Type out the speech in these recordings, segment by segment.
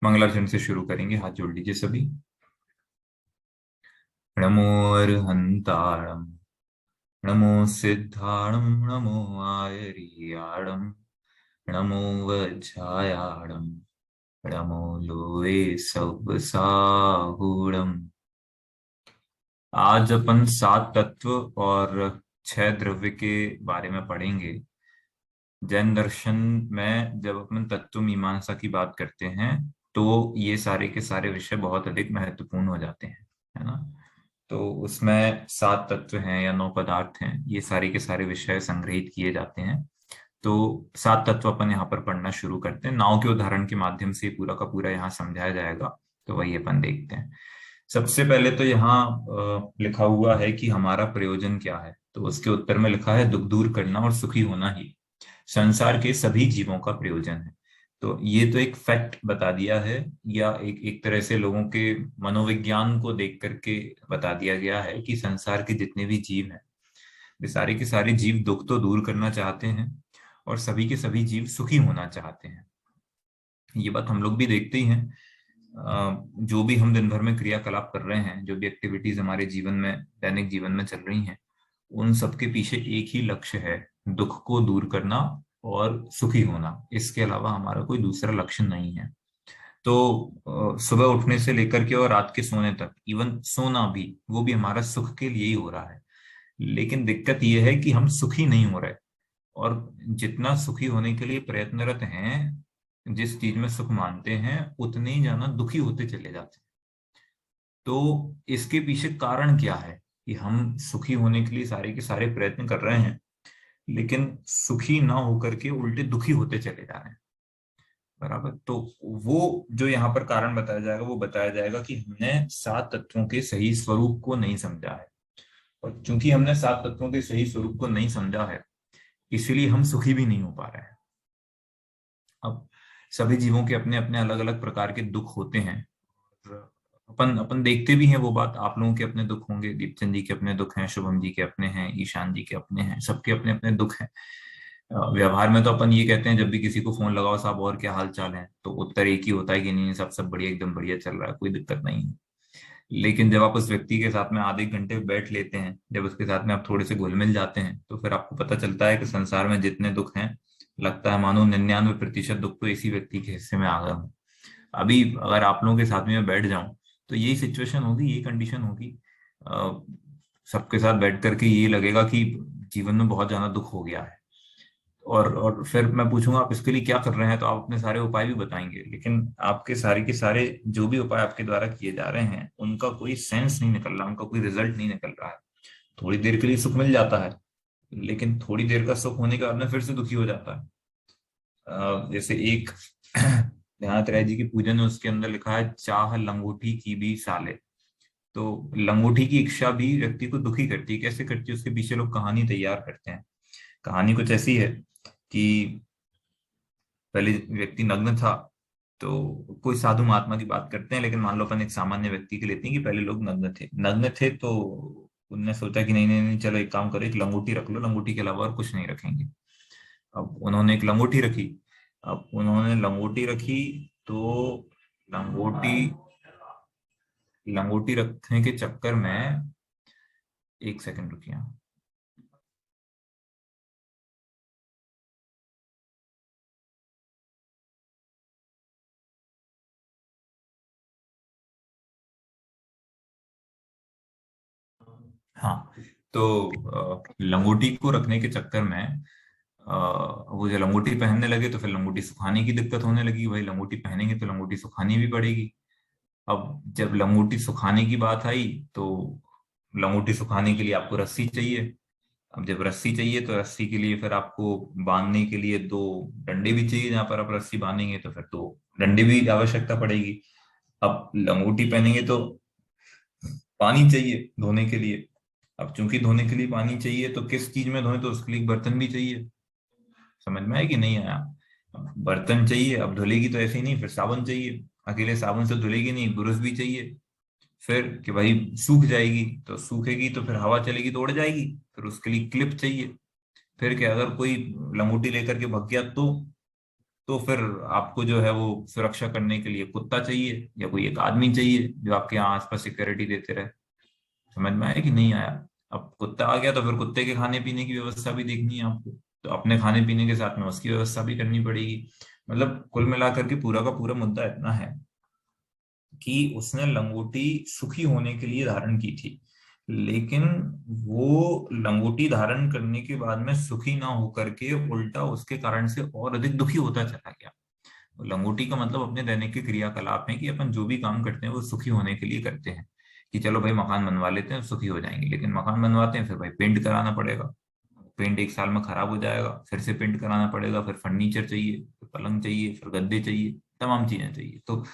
मंगलाचरण से शुरू करेंगे। हाथ जोड़ लीजिए सभी। नमो अरहंताणम, नमो सिद्धाणम, नमो आयरियाणम, नमो वज्रायाणम, नमो लोए सब साहुणम। आज अपन सात तत्व और छह द्रव्य के बारे में पढ़ेंगे। जैन दर्शन में जब अपन तत्व मीमांसा की बात करते हैं तो ये सारे के सारे विषय बहुत अधिक महत्वपूर्ण हो जाते हैं, है ना। तो उसमें सात तत्व हैं या नौ पदार्थ हैं, ये सारे के सारे विषय संग्रहित किए जाते हैं। तो सात तत्व अपन यहाँ पर पढ़ना शुरू करते हैं। नाव के उदाहरण के माध्यम से पूरा का पूरा यहाँ समझाया जाएगा, तो वही अपन देखते हैं। सबसे पहले तो यहाँ लिखा हुआ है कि हमारा प्रयोजन क्या है। तो उसके उत्तर में लिखा है, दुख दूर करना और सुखी होना ही संसार के सभी जीवों का प्रयोजन है। तो ये तो एक फैक्ट बता दिया है, या एक एक तरह से लोगों के मनोविज्ञान को देख करके बता दिया गया है कि संसार के जितने भी जीव हैं, वे सारे के सारे जीव दुख तो दूर करना चाहते हैं और सभी के सभी जीव सुखी होना चाहते हैं। ये बात हम लोग भी देखते ही हैं। जो भी हम दिन भर में क्रियाकलाप कर रहे हैं, जो भी एक्टिविटीज हमारे जीवन में, दैनिक जीवन में चल रही हैं, उन सबके पीछे एक ही लक्ष्य है, दुख को दूर करना और सुखी होना। इसके अलावा हमारा कोई दूसरा लक्ष्य नहीं है। तो सुबह उठने से लेकर के और रात के सोने तक, इवन सोना भी, वो भी हमारा सुख के लिए ही हो रहा है। लेकिन दिक्कत यह है कि हम सुखी नहीं हो रहे, और जितना सुखी होने के लिए प्रयत्नरत हैं, जिस चीज में सुख मानते हैं, उतने ही ज्यादा दुखी होते चले जाते हैं। तो इसके पीछे कारण क्या है कि हम सुखी होने के लिए सारे के सारे प्रयत्न कर रहे हैं, लेकिन सुखी ना होकर के उल्टे दुखी होते चले जा रहे हैं। बराबर। तो वो जो यहाँ पर कारण बताया जाएगा, वो बताया जाएगा कि हमने सात तत्वों के सही स्वरूप को नहीं समझा है। और चूंकि हमने सात तत्वों के सही स्वरूप को नहीं समझा है, इसीलिए हम सुखी भी नहीं हो पा रहे हैं। अब सभी जीवों के अपने अपने अलग अलग प्रकार के दुख होते हैं। और अपन अपन देखते भी हैं वो बात। आप लोगों के अपने दुख होंगे, दीपचंद जी के अपने दुख हैं, शुभम जी के अपने हैं, ईशान जी के अपने हैं, सबके अपने अपने दुख हैं। व्यवहार में तो अपन ये कहते हैं, जब भी किसी को फोन लगाओ, साहब और क्या हाल चाल है, तो उत्तर एक ही होता है कि नहीं, सब सब बढ़िया, एकदम बढ़िया चल रहा है, कोई दिक्कत नहीं है। लेकिन जब आप उस व्यक्ति के साथ में आधे घंटे बैठ लेते हैं, जब उसके साथ में आप थोड़े से घुल मिल जाते हैं, तो फिर आपको पता चलता है कि संसार में जितने दुख हैं, लगता है मानो 99% दुख तो इसी व्यक्ति के हिस्से में आ गए हों। अभी अगर आप लोगों के साथ में मैं बैठ जाऊं, तो यही सिचुएशन होगी, यही कंडीशन होगी। अ, सबके साथ बैठ करके ये लगेगा कि जीवन में बहुत ज्यादा दुख हो गया है। और फिर मैं पूछूंगा आप इसके लिए क्या कर रहे हैं, तो आप अपने सारे उपाय भी बताएंगे, लेकिन आपके सारे के सारे जो भी उपाय आपके द्वारा किए जा रहे हैं, उनका कोई सेंस नहीं निकल रहा, उनका कोई रिजल्ट नहीं निकल रहा है। थोड़ी देर के लिए सुख मिल जाता है, लेकिन थोड़ी देर का सुख होने के बाद में फिर से दुखी हो जाता है। जैसे एक ध्यान जी की पूजन है, उसके अंदर लिखा है, चाह लंगोटी की भी साले। तो लंगोटी की इच्छा भी व्यक्ति को दुखी करती है। कैसे करती है, उसके पीछे लोग कहानी तैयार करते हैं। कहानी कुछ ऐसी है कि पहले व्यक्ति नग्न था। तो कोई साधु महात्मा की बात करते हैं, लेकिन मान लो अपन एक सामान्य व्यक्ति के लेते हैं कि पहले लोग नग्न थे। तो उनने सोचा कि नहीं नहीं नहीं, चलो एक काम करो, एक लंगोटी रख लो, लंगोटी के अलावा और कुछ नहीं रखेंगे। अब उन्होंने एक लंगोटी रखी। अब उन्होंने लंगोटी रखी, तो लंगोटी लंगोटी रखने के चक्कर में, एक सेकंड रुकिए। हाँ। तो लंगोटी को रखने के चक्कर में, वो जो लंगोटी पहनने लगे, तो फिर लंगोटी सुखाने की दिक्कत होने लगी। भाई लंगोटी पहनेंगे तो लंगोटी सुखानी भी पड़ेगी। अब जब लंगोटी सुखाने की बात आई, तो लंगोटी सुखाने के लिए आपको रस्सी चाहिए। अब जब रस्सी चाहिए, तो रस्सी के लिए फिर आपको बांधने के लिए दो डंडे भी चाहिए, जहां पर आप रस्सी बांधेंगे तो फिर दो डंडे भी आवश्यकता पड़ेगी। अब लंगोटी पहनेंगे तो पानी चाहिए धोने के लिए। अब चूंकि धोने के लिए पानी चाहिए, तो किस चीज में धोए, तो उसके लिए एक बर्तन भी चाहिए। समझ में आया कि नहीं आया। अब बर्तन चाहिए, अब धुलेगी तो ऐसे ही नहीं, फिर साबुन चाहिए। अकेले साबुन से धुलेगी नहीं, ब्रश भी चाहिए। फिर कि भाई सूख जाएगी, तो सूखेगी तो फिर हवा चलेगी तो उड़ जाएगी, फिर उसके लिए क्लिप चाहिए। फिर क्या, अगर कोई लंगोटी लेकर के भग गया, तो तो फिर आपको जो है वो सुरक्षा करने के लिए कुत्ता चाहिए या कोई एक आदमी चाहिए जो आपके यहाँ आसपास सिक्योरिटी देते रहे। समझ में आया कि नहीं आया? अब कुत्ता आ गया तो फिर कुत्ते के खाने पीने की व्यवस्था भी देखनी है आपको, तो अपने खाने पीने के साथ में उसकी व्यवस्था भी करनी पड़ेगी। मतलब कुल मिलाकर के पूरा का पूरा मुद्दा इतना है कि उसने लंगोटी सुखी होने के लिए धारण की थी, लेकिन वो लंगोटी धारण करने के बाद में सुखी ना होकर के उल्टा उसके कारण से और अधिक दुखी होता चला गया। लंगोटी का मतलब अपने दैनिक के क्रियाकलाप है कि अपन जो भी काम करते हैं वो सुखी होने के लिए करते हैं, कि चलो भाई मकान बनवा लेते हैं सुखी हो जाएंगे, लेकिन मकान बनवाते हैं फिर भाई पेंट कराना पड़ेगा, पेंट एक साल में खराब हो जाएगा, फिर से पेंट कराना पड़ेगा, फिर फर्नीचर चाहिए, फिर पलंग चाहिए, फिर गद्दे चाहिए, तमाम चीजें चाहिए। तो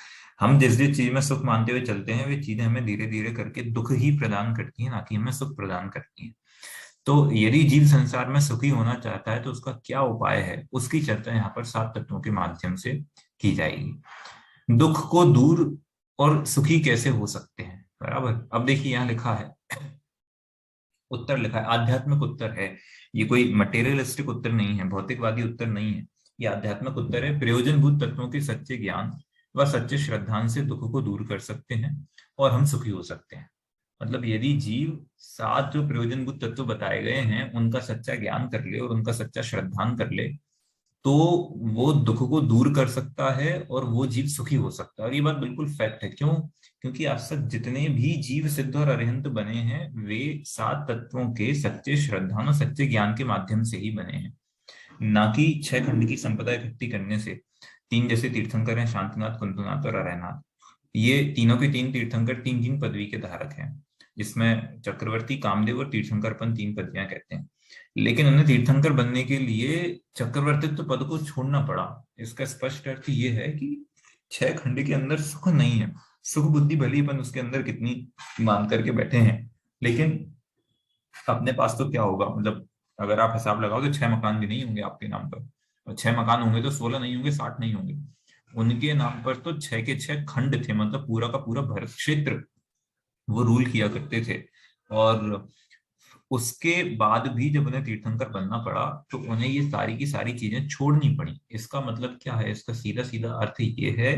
हम जिस जिस चीज में सुख मानते हुए चलते हैं वे चीजें हमें धीरे धीरे करके दुख ही प्रदान करती हैं, ना कि हमें सुख प्रदान करती हैं। तो यदि जीव संसार में सुखी होना चाहता है तो उसका क्या उपाय है, उसकी चर्चा यहाँ पर 7 तत्वों के माध्यम से की जाएगी। दुख को दूर और सुखी कैसे हो सकते हैं, बराबर। अब देखिए यहाँ लिखा है, उत्तर लिखा है, आध्यात्मिक उत्तर है। ये कोई मटेरियलिस्टिक उत्तर नहीं है, भौतिकवादी उत्तर नहीं है। ये आध्यात्मिक उत्तर है। प्रयोजनभूत तत्वों के सच्चे ज्ञान व सच्चे श्रद्धांत से दुख को दूर कर सकते हैं और हम सुखी हो सकते हैं। मतलब यदि जीव 7 जो प्रयोजनभूत तत्व बताए गए हैं उनका सच्चा ज्ञान कर ले और उनका सच्चा श्रद्धान कर ले, तो वो दुख को दूर कर सकता है और वो जीव सुखी हो सकता है। और ये बात बिल्कुल फैक्ट है। क्यों? क्योंकि आज तक जितने भी जीव सिद्ध और अरिहंत बने हैं वे 7 तत्वों के सच्चे श्रद्धा और सच्चे ज्ञान के माध्यम से ही बने हैं, ना कि 6 खंड की संपदा इकट्ठी करने से। 3 जैसे तीर्थंकर हैं, शांतिनाथ, कुंतुनाथ और अरहनाथ। ये तीनों के तीन तीर्थंकर तीन तीन पदवी के धारक हैं, जिसमें चक्रवर्ती, कामदेव और तीर्थंकरपन 3 पदवियां कहते हैं। लेकिन उन्हें तीर्थंकर बनने के लिए चक्रवर्तित्व पद को छोड़ना पड़ा। इसका स्पष्ट अर्थ ये है कि 6 खंड के अंदर सुख नहीं है। सुख बुद्धि भली अपन उसके अंदर कितनी मान करके बैठे हैं, लेकिन अपने पास तो क्या होगा? मतलब अगर आप हिसाब लगाओ तो 6 मकान भी नहीं होंगे आपके नाम पर, और 6 मकान होंगे तो 16 नहीं होंगे, 60 नहीं होंगे। उनके नाम पर तो 6 के 6 खंड थे, मतलब पूरा का पूरा भरत क्षेत्र वो रूल किया करते थे। और उसके बाद भी जब उन्हें तीर्थंकर बनना पड़ा तो उन्हें ये सारी की सारी चीजें छोड़नी पड़ी। इसका मतलब क्या है? इसका सीधा सीधा अर्थ ये है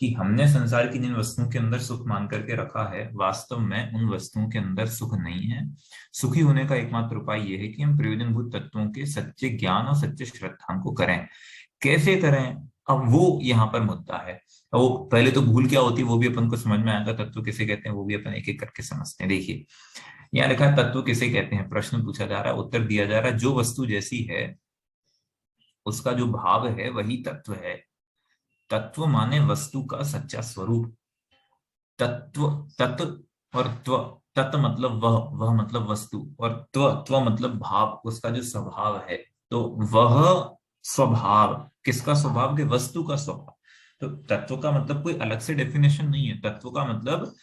कि हमने संसार की जिन वस्तुओं के अंदर सुख मान करके रखा है, वास्तव में उन वस्तुओं के अंदर सुख नहीं है। सुखी होने का एकमात्र उपाय यह है कि हम प्रयोजनभूत तत्वों के सच्चे ज्ञान और सच्चे श्रद्धा को करें। कैसे करें? अब वो यहाँ पर मुद्दा है। वो पहले तो भूल क्या होती है वो भी अपन को समझ में आएगा, तत्व किसे कहते हैं वो भी अपन एक एक करके समझते हैं। देखिए यहाँ लिखा है, तत्व किसे कहते हैं, प्रश्न पूछा जा रहा है, उत्तर दिया जा रहा है, जो वस्तु जैसी है उसका जो भाव है वही तत्व है। तत्व माने वस्तु का सच्चा स्वरूप। तत्व, तत्व और त्व, तत्व मतलब वह मतलब वस्तु, और त्व त्व मतलब भाव, उसका जो स्वभाव है। तो वह स्वभाव, किसका स्वभाव? के वस्तु का स्वभाव। तो तत्व का मतलब कोई अलग से डेफिनेशन नहीं है। तत्व का मतलब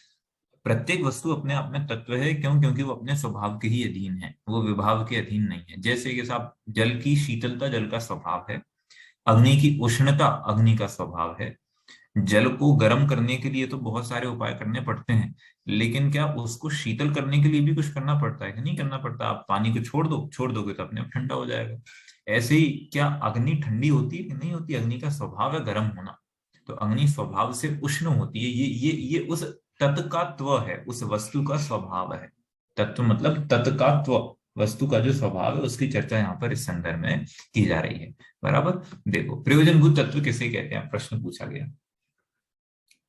प्रत्येक वस्तु अपने आप में तत्व है। क्यों? क्योंकि वो अपने स्वभाव के ही अधीन है, वो विभाव के अधीन नहीं है। जैसे कि साहब, जल की शीतलता जल का स्वभाव है, अग्नि की उष्णता अग्नि का स्वभाव है। जल को गर्म करने के लिए तो बहुत सारे उपाय करने पड़ते हैं, लेकिन क्या उसको शीतल करने के लिए भी कुछ करना पड़ता है कि नहीं करना पड़ता? आप पानी को छोड़ दोगे तो अपने आप ठंडा हो जाएगा। ऐसे ही क्या अग्नि ठंडी होती है कि नहीं होती? अग्नि का स्वभाव है गर्म होना। तो अग्नि स्वभाव से उष्ण होती है। ये उस तत्व का त्व है, उस वस्तु का स्वभाव है। तत्व मतलब तत्व का त्व, वस्तु का जो स्वभाव है उसकी चर्चा यहाँ पर इस संदर्भ में की जा रही है। बराबर। देखो, प्रयोजनभूत तत्व किसे कहते हैं, प्रश्न पूछा गया।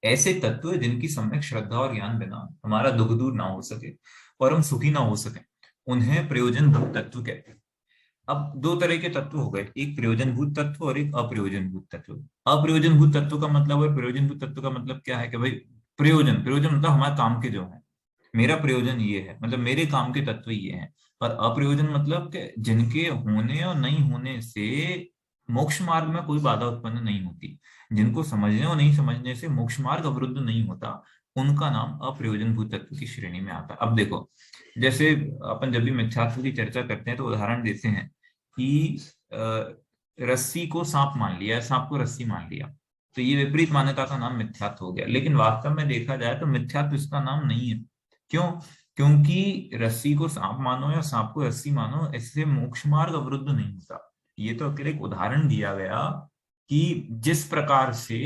ऐसे तत्व जिनकी सम्यक श्रद्धा और ज्ञान बिना हमारा दुख दूर ना हो सके और हम सुखी ना हो सके, उन्हें प्रयोजनभूत तत्व कहते हैं। अब 2 तरह के तत्व हो गए, एक प्रयोजनभूत तत्व और एक अप्रयोजनभूत तत्व। अप्रयोजनभूत तत्व का मतलब और प्रयोजनभूत तत्व का मतलब क्या है? कि भाई प्रयोजन, प्रयोजन मतलब हमारे काम के जो है, मेरा प्रयोजन ये है, मतलब मेरे काम के तत्व ये हैं। और अप्रयोजन मतलब कि जिनके होने और नहीं होने से मोक्ष मार्ग में कोई बाधा उत्पन्न नहीं होती, जिनको समझने और नहीं समझने से मोक्ष मार्ग अवरुद्ध नहीं होता, उनका नाम अप्रयोजन भूत तत्व की श्रेणी में आता है। अब देखो, जैसे अपन जब भी मिथ्यात्व की चर्चा करते हैं तो उदाहरण देते हैं कि रस्सी को सांप मान लिया, सांप को रस्सी मान लिया, तो ये विपरीत मान्यता का नाम मिथ्यात्व हो गया। लेकिन वास्तव में देखा जाए तो मिथ्यात्व इसका नाम नहीं है। क्यों? क्योंकि रस्सी को सांप मानो या सांप को रस्सी मानो, इससे मोक्ष मार्ग अवरुद्ध नहीं होता। ये तो अकेले एक उदाहरण दिया गया कि जिस प्रकार से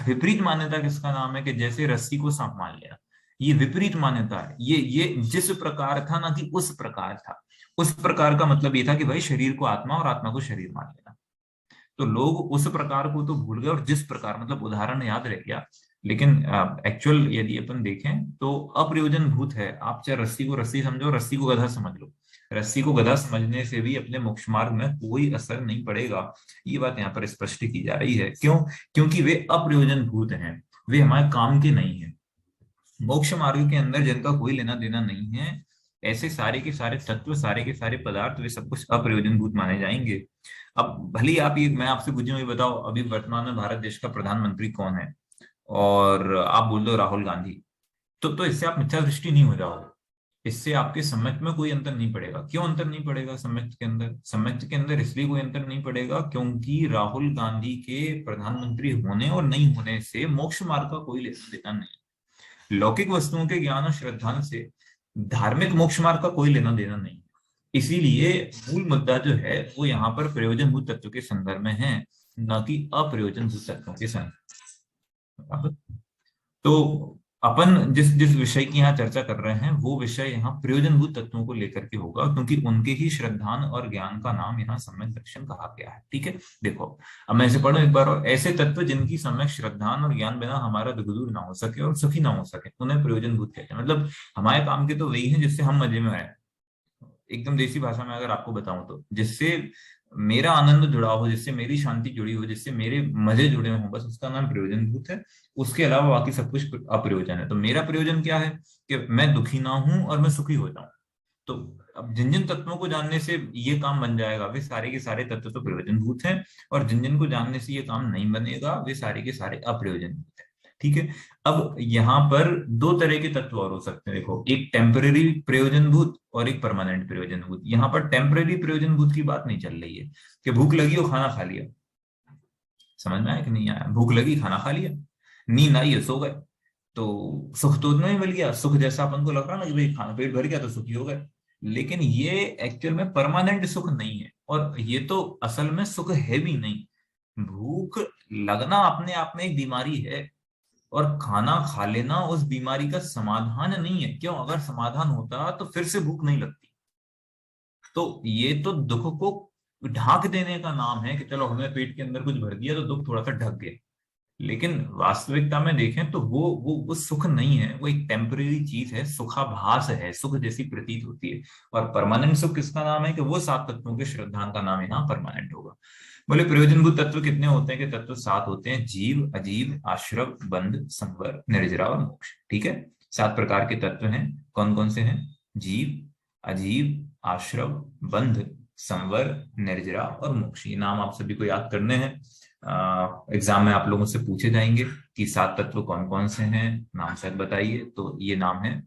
विपरीत मान्यता किसका नाम है, कि जैसे रस्सी को सांप मान लिया, ये विपरीत मान्यता है। ये जिस प्रकार था ना कि उस प्रकार था। उस प्रकार का मतलब ये था कि भाई शरीर को आत्मा और आत्मा को शरीर मान लेना। तो लोग उस प्रकार को तो भूल गए और जिस प्रकार, मतलब उदाहरण याद रह गया, लेकिन एक्चुअल यदि अपन देखें तो अप्रयोजन भूत है। आप चाहे रस्सी को रस्सी समझो, रस्सी को गधा समझ लो, रस्सी को गधा समझने से भी अपने मोक्ष मार्ग में कोई असर नहीं पड़ेगा। ये बात यहाँ पर स्पष्ट की जा रही है। क्यों? क्योंकि वे अप्रयोजन भूत हैं, वे हमारे काम के नहीं है। मोक्ष मार्ग के अंदर जिनका कोई लेना देना नहीं है, ऐसे सारे के सारे तत्व, सारे के सारे पदार्थ, वे सब कुछ अप्रयोजन भूत माने जाएंगे। अब भले ही आप ये, मैं आपसे पूछूं ये बताओ अभी वर्तमान में भारत देश का प्रधानमंत्री कौन है, और आप बोल दो राहुल गांधी, तो इससे आप मिथ्या दृष्टि नहीं हो जाओगे। इससे आपके सम्यक में कोई अंतर नहीं पड़ेगा। क्यों अंतर नहीं पड़ेगा सम्यक के अंदर? सम्यक के अंदर इसलिए कोई अंतर नहीं पड़ेगा क्योंकि राहुल गांधी के प्रधानमंत्री होने और नहीं होने से मोक्ष मार्ग का कोई लेना देना नहीं। लौकिक वस्तुओं के ज्ञान और श्रद्धा से धार्मिक मोक्ष मार्ग का कोई लेना देना नहीं। इसीलिए मूल मुद्दा जो है वो यहाँ पर प्रयोजनभूत तत्व के संदर्भ में है, न कि अप्रयोजनभूत तत्वों के संदर्भ। तो अपन जिस जिस विषय की यहाँ चर्चा कर रहे हैं वो विषय यहाँ प्रयोजनभूत तत्वों को लेकर के होगा, क्योंकि उनके ही श्रद्धान और ज्ञान का नाम यहाँ सम्यक दर्शन कहा गया है। ठीक है, देखो अब मैं इसे पढ़ूं एक बार और। ऐसे तत्व जिनकी सम्यक श्रद्धान और ज्ञान बिना हमारा दुख दूर ना हो सके और सुखी ना हो सके, उन्हें प्रयोजनभूत कहते हैं। मतलब हमारे काम के तो वही है जिससे हम मजे में आए। एकदम देसी भाषा में अगर आपको बताऊं तो जिससे मेरा आनंद जुड़ा हो, जिससे मेरी शांति जुड़ी हो, जिससे मेरे मजे जुड़े हो, बस उसका नाम प्रयोजनभूत है। उसके अलावा बाकी सब कुछ अप्रयोजन है। तो मेरा प्रयोजन क्या है कि मैं दुखी ना हूं और मैं सुखी हो जाऊं। तो अब जिन जिन तत्वों को जानने से ये काम बन जाएगा, वे सारे के सारे तत्व तो प्रयोजनभूत हैं, और जिन जिन को जानने से ये काम नहीं बनेगा, वे सारे के सारे अप्रयोजनभूत हैं। ठीक है। अब यहाँ पर दो तरह के तत्व और हो सकते हैं। देखो, एक टेम्परेरी प्रयोजनभूत और एक परमानेंट प्रयोजनभूत। यहाँ पर टेम्परेरी प्रयोजनभूत की बात नहीं चल रही है कि भूख लगी हो खाना खा लिया। समझ में आया कि नहीं आया? भूख लगी खाना खा लिया, नींद आई है सो गए, तो सुख तो उतना ही मिल गया। सुख जैसा अपन को लग रहा ना कि भाई खाना पेट भर गया तो सुखी हो गए, लेकिन ये एक्चुअल में परमानेंट सुख नहीं है, और ये तो असल में सुख है भी नहीं। भूख लगना अपने आप में एक बीमारी है, और खाना खा लेना उस बीमारी का समाधान नहीं है। क्यों? अगर समाधान होता तो फिर से भूख नहीं लगती। तो ये तो दुख को ढाक देने का नाम है कि चलो हमने पेट के अंदर कुछ भर दिया तो दुख थोड़ा सा ढक गया। लेकिन वास्तविकता में देखें तो वो सुख नहीं है, वो एक टेम्परेरी चीज है, सुखाभास है, सुख जैसी प्रतीत होती है। और परमानेंट सुख किसका नाम है? कि वो सात तत्वों के श्रद्धान का नाम यहाँ परमानेंट होगा। बोले प्रयोजनभूत तत्व कितने होते हैं? कि तत्व सात होते हैं: जीव, अजीव, आश्रव, बंध, संवर, निर्जरा और मोक्ष। ठीक है, सात प्रकार के तत्व हैं। कौन कौन से हैं? जीव, अजीव, आश्रव, बंध, संवर, निर्जरा और मोक्ष। ये नाम आप सभी को याद करने हैं। एग्जाम में आप लोगों से पूछे जाएंगे कि सात तत्व कौन कौन से हैं, नाम शायद बताइए। तो ये नाम है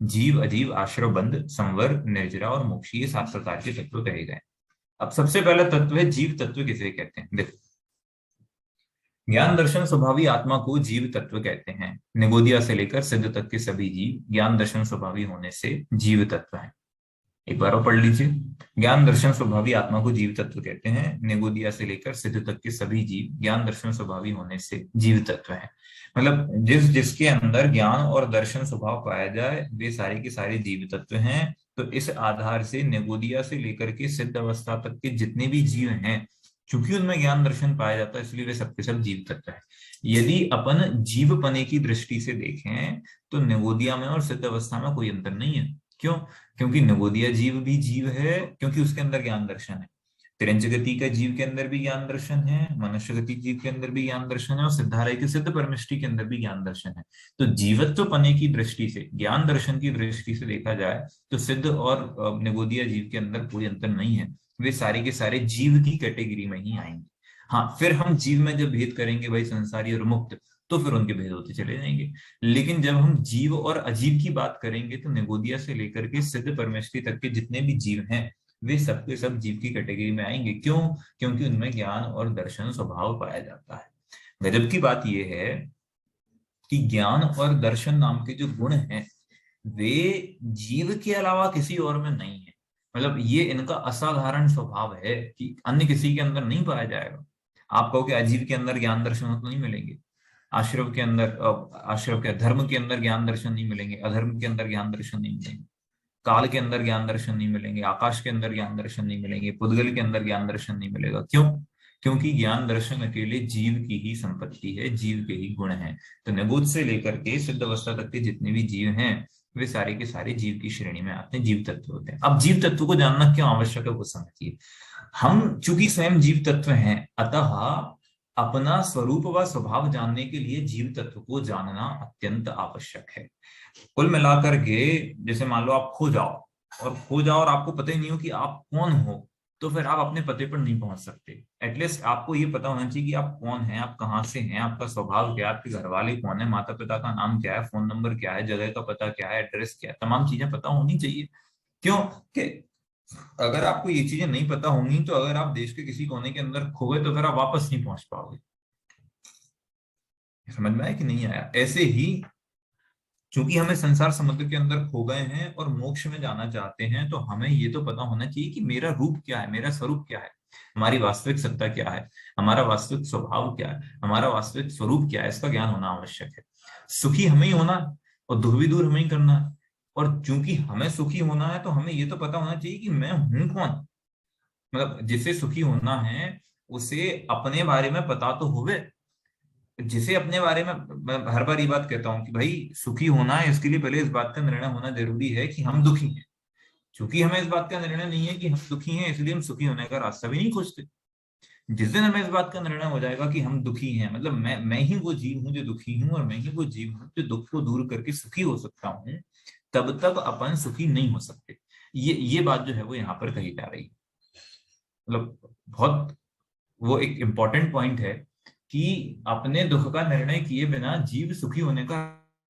जीव, अजीव, आश्रव, बंध, संवर, निर्जरा और मोक्ष। ये सात प्रकार के तत्व कहे गए। अब सबसे पहला तत्व है जीव तत्व। किसे कहते हैं? देखो, ज्ञान दर्शन स्वभावी आत्मा को जीव तत्व कहते हैं। निगोदिया से लेकर सिद्ध तक के सभी जीव ज्ञान दर्शन स्वभावी होने से जीव तत्व है। एक बार और पढ़ लीजिए। ज्ञान दर्शन स्वभावी आत्मा को जीव तत्व कहते हैं। निगोदिया से लेकर सिद्ध तक के सभी जीव ज्ञान दर्शन स्वभावी होने से जीव तत्व है। मतलब जिस जिसके अंदर ज्ञान और दर्शन स्वभाव पाया जाए, वे सारे के सारे जीव तत्व हैं। तो इस आधार से निगोदिया से लेकर के सिद्ध अवस्था तक के जितने भी जीव हैं, चूंकि उनमें ज्ञान दर्शन पाया जाता है, इसलिए वे सबके सब जीव तत्व है। यदि अपन जीव पने की दृष्टि से देखें तो निगोदिया में और सिद्ध अवस्था में कोई अंतर नहीं है। क्यों? क्योंकि निगोदिया जीव भी जीव है, क्योंकि उसके अंदर ज्ञान दर्शन है। तिरंज गति का जीव के अंदर भी ज्ञान दर्शन है, मनुष्य गति जीव के अंदर भी ज्ञान दर्शन है, और सिद्धालय के सिद्ध परमिष्टि के अंदर भी ज्ञान दर्शन है। तो जीवत्व पने की दृष्टि से, ज्ञान दर्शन की दृष्टि से देखा जाए तो सिद्ध और निगोदिया जीव के अंदर कोई अंतर नहीं है। वे सारे के सारे जीव की कैटेगरी में ही आएंगे। हाँ, फिर हम जीव में जब भेद करेंगे भाई संसारी और मुक्त, तो फिर उनके भेद होते चले जाएंगे। लेकिन जब हम जीव और अजीव की बात करेंगे तो निगोदिया से लेकर के सिद्ध परमेष्टि तक के जितने भी जीव हैं, वे सबके सब जीव की कैटेगरी में आएंगे। क्यों? क्योंकि उनमें ज्ञान और दर्शन स्वभाव पाया जाता है। गजब की बात यह है कि ज्ञान और दर्शन नाम के जो गुण हैं, वे जीव के अलावा किसी और में नहीं है। मतलब ये इनका असाधारण स्वभाव है कि अन्य किसी के अंदर नहीं पाया जाएगा। आप कहो कि अजीव के अंदर ज्ञान दर्शन तो नहीं मिलेंगे, आश्रव के अंदर आश्रव के धर्म के अंदर ज्ञान दर्शन नहीं मिलेंगे, अधर्म के अंदर ज्ञान दर्शन नहीं मिलेंगे, काल के अंदर ज्ञान दर्शन नहीं मिलेंगे, आकाश के अंदर ज्ञान दर्शन नहीं मिलेंगे, पुद्गल के अंदर ज्ञान दर्शन नहीं मिलेगा। क्यों? क्योंकि ज्ञान दर्शन अकेले जीव की ही संपत्ति है, जीव के ही गुण हैं। तो निबोध से लेकर के सिद्ध अवस्था तक के जितने भी जीव हैं वे सारे के सारे जीव की श्रेणी में आते हैं, जीव तत्व होते हैं। अब जीव तत्व को जानना क्यों आवश्यक है वो समझिए। हम चूंकि स्वयं जीव तत्व हैं, अतः अपना स्वरूप व स्वभाव जानने के लिए जीव तत्व को जानना अत्यंत आवश्यक है। कुल मिलाकर के जैसे मान लो आप खो जाओ और आपको पता ही नहीं हो कि आप कौन हो, तो फिर आप अपने पते पर नहीं पहुंच सकते। एटलीस्ट आपको ये पता होना चाहिए कि आप कौन हैं, आप कहाँ से हैं, आपका स्वभाव क्या है, आपके घर वाले कौन है, माता पिता का नाम क्या है, फोन नंबर क्या है, जगह का पता क्या है, एड्रेस क्या है, तमाम चीजें पता होनी चाहिए। क्यों? कि अगर आपको ये चीजें नहीं पता होंगी तो अगर आप देश के किसी कोने के अंदर खो गए तो फिर आप वापस नहीं पहुंच पाओगे। समझ में आया कि नहीं आया? ऐसे ही क्योंकि हमें संसार समुद्र के अंदर खो गए हैं और मोक्ष में जाना चाहते हैं, तो हमें ये तो पता होना चाहिए कि मेरा रूप क्या है, मेरा स्वरूप क्या है, हमारी वास्तविक सत्ता क्या है, हमारा वास्तविक स्वभाव क्या है, हमारा वास्तविक स्वरूप क्या है, इसका ज्ञान होना आवश्यक है। सुखी हमें ही होना है और दुख भी दूर हमें ही करना है। और चूंकि हमें सुखी होना है तो हमें ये तो पता होना चाहिए कि मैं हूं कौन। मतलब जिसे सुखी होना है उसे अपने बारे में पता तो होवे। जिसे अपने बारे में, मैं हर बार ये बात कहता हूँ कि भाई सुखी होना है इसके लिए पहले इस बात का निर्णय होना जरूरी है कि हम दुखी हैं। क्योंकि हमें इस बात का निर्णय नहीं है कि हम दुखी हैं, इसलिए हम सुखी होने का रास्ता भी नहीं खोजते। जिस दिन हमें इस बात का निर्णय हो जाएगा कि हम दुखी हैं, मतलब मैं ही वो जीव हूँ जो दुखी हूँ और मैं ही वो जीव हूँ जो दुख को दूर करके सुखी हो सकता हूँ, तब तक अपन सुखी नहीं हो सकते। ये बात जो है वो यहाँ पर कही जा रही है। मतलब बहुत वो एक इम्पोर्टेंट पॉइंट है कि अपने दुख का निर्णय किए बिना जीव सुखी होने का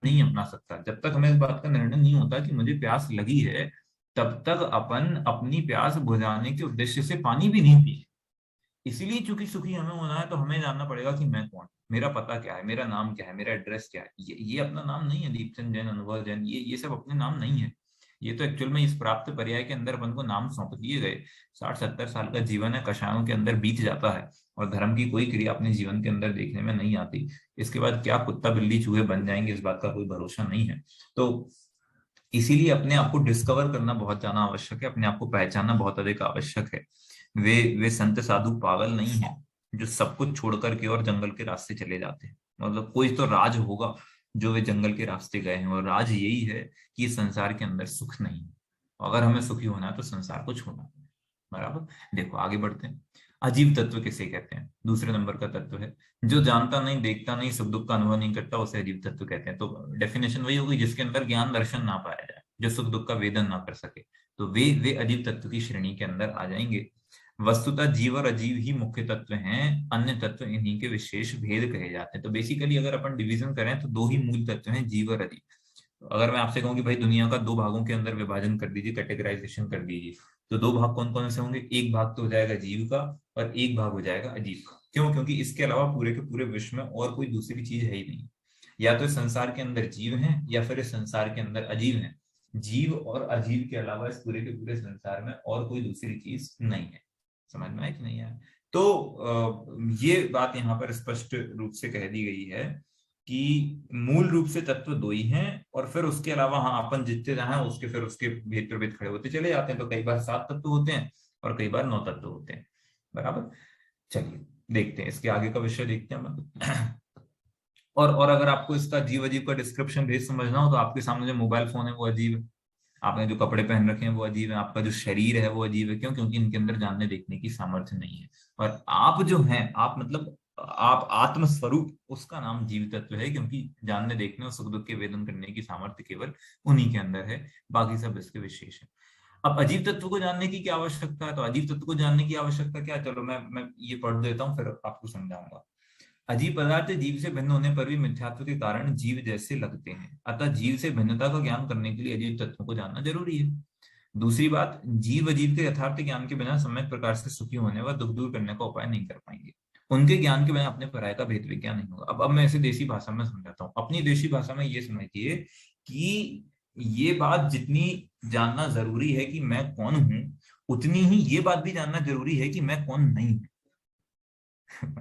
नहीं अपना सकता। जब तक हमें इस बात का निर्णय नहीं होता कि मुझे प्यास लगी है, तब तक अपन अपनी प्यास बुझाने के उद्देश्य से पानी भी नहीं पिए। इसीलिए चूंकि सुखी हमें होना है तो हमें जानना पड़ेगा कि मैं कौन, मेरा पता क्या है, मेरा नाम क्या है, मेरा एड्रेस क्या है। ये अपना नाम नहीं है दीपचंद जैन, अनुभव जैन, ये सब अपने नाम नहीं है। ये तो एक्चुअल में इस प्राप्त पर्याय के अंदर अपन को नाम सौंप दिए गए। 60-70 साल का जीवन है, कषायों के अंदर बीत जाता है और धर्म की कोई क्रिया अपने जीवन के अंदर देखने में नहीं आती। इसके बाद क्या कुत्ता बिल्ली चूहे बन जाएंगे इस बात का कोई भरोसा नहीं है। तो इसीलिए अपने आप को डिस्कवर करना बहुत ज्यादा आवश्यक है, अपने आप को पहचानना बहुत अधिक आवश्यक है। वे संत साधु पागल नहीं है जो सब कुछ छोड़ करके और जंगल के रास्ते चले जाते हैं। मतलब कोई तो राज होगा जो वे जंगल के रास्ते गए हैं, और राज यही है कि इस संसार के अंदर सुख नहीं है। अगर हमें सुखी होना है तो संसार को छोड़ना है। बराबर। देखो आगे बढ़ते हैं। अजीब तत्व किसे कहते हैं? दूसरे नंबर का तत्व है जो जानता नहीं, देखता नहीं, सुख दुख का अनुभव नहीं करता, उसे अजीब तत्व कहते हैं। तो डेफिनेशन वही होगी जिसके अंदर ज्ञान दर्शन ना पाया जाए, जो सुख दुख का वेदन ना कर सके, तो वे अजीब तत्व की श्रेणी के अंदर आ जाएंगे। वस्तुतः जीव और अजीव ही मुख्य तत्व हैं, अन्य तत्व इन्हीं के विशेष भेद कहे जाते हैं। तो बेसिकली अगर अपन डिवीजन करें तो दो ही मूल तत्व हैं, जीव और अजीव। तो अगर मैं आपसे कहूँ कि भाई दुनिया का दो भागों के अंदर विभाजन कर दीजिए, कैटेगराइजेशन कर दीजिए, तो दो भाग कौन कौन से होंगे? एक भाग तो हो जाएगा जीव का और एक भाग हो जाएगा अजीब का। क्यों? क्योंकि इसके अलावा पूरे के पूरे विश्व में और कोई दूसरी चीज है ही नहीं। या तो इस संसार के अंदर जीव हैं या फिर इस संसार के अंदर अजीव हैं। जीव और अजीव के अलावा इस पूरे के पूरे संसार में और कोई दूसरी चीज नहीं है। समझ में आया कि नहीं आया? तो ये बात यहाँ पर स्पष्ट रूप से कह दी गई है कि मूल रूप से तत्व दो ही हैं, और फिर उसके अलावा हाँ अपन जितने जहां उसके फिर उसके भेद प्रभेद खड़े होते चले जाते हैं। तो कई बार 7 तत्व होते हैं और कई बार 9 तत्व होते हैं। बराबर। चलिए देखते हैं इसके आगे का विषय देखते हैं हम। और अगर आपको इसका अजीब अजीब का डिस्क्रिप्शन भेद समझना हो तो आपके सामने जो मोबाइल फोन है वो अजीब है, आपने जो कपड़े पहन रखे हैं वो अजीब है, आपका जो शरीर है वो अजीब है। क्यों? क्योंकि इनके अंदर जानने देखने की सामर्थ्य नहीं है। और आप जो हैं, आप मतलब आप आत्म स्वरूप, उसका नाम जीव तत्व है, क्योंकि जानने देखने और सुख दुख के वेदन करने की सामर्थ्य केवल उन्हीं के अंदर है, बाकी सब इसके विशेष है। अब अजीब तत्व को जानने की क्या आवश्यकता है? तो अजीब तत्व को जानने की आवश्यकता क्या? चलो मैं ये पढ़ देता हूँ फिर आपको समझाऊंगा। अजीब पदार्थ जीव से भिन्न होने पर भी मिथ्यात्व के कारण जीव जैसे लगते हैं, अतः जीव से भिन्नता का ज्ञान करने के लिए अजीब तत्वों को जानना जरूरी है। दूसरी बात, जीव अजीव के यथार्थ ज्ञान के बिना सम्यक प्रकार से सुखी होने व दुख दूर करने का उपाय नहीं कर पाएंगे। उनके ज्ञान के बिना अपने पराय का भेद विज्ञान नहीं होगा। अब मैं इसे देसी भाषा में समझाता हूँ। अपनी देसी भाषा में ये समझिए कि ये बात जितनी जानना जरूरी है कि मैं कौन हूं, उतनी ही ये बात भी जानना जरूरी है कि मैं कौन नहीं हूं।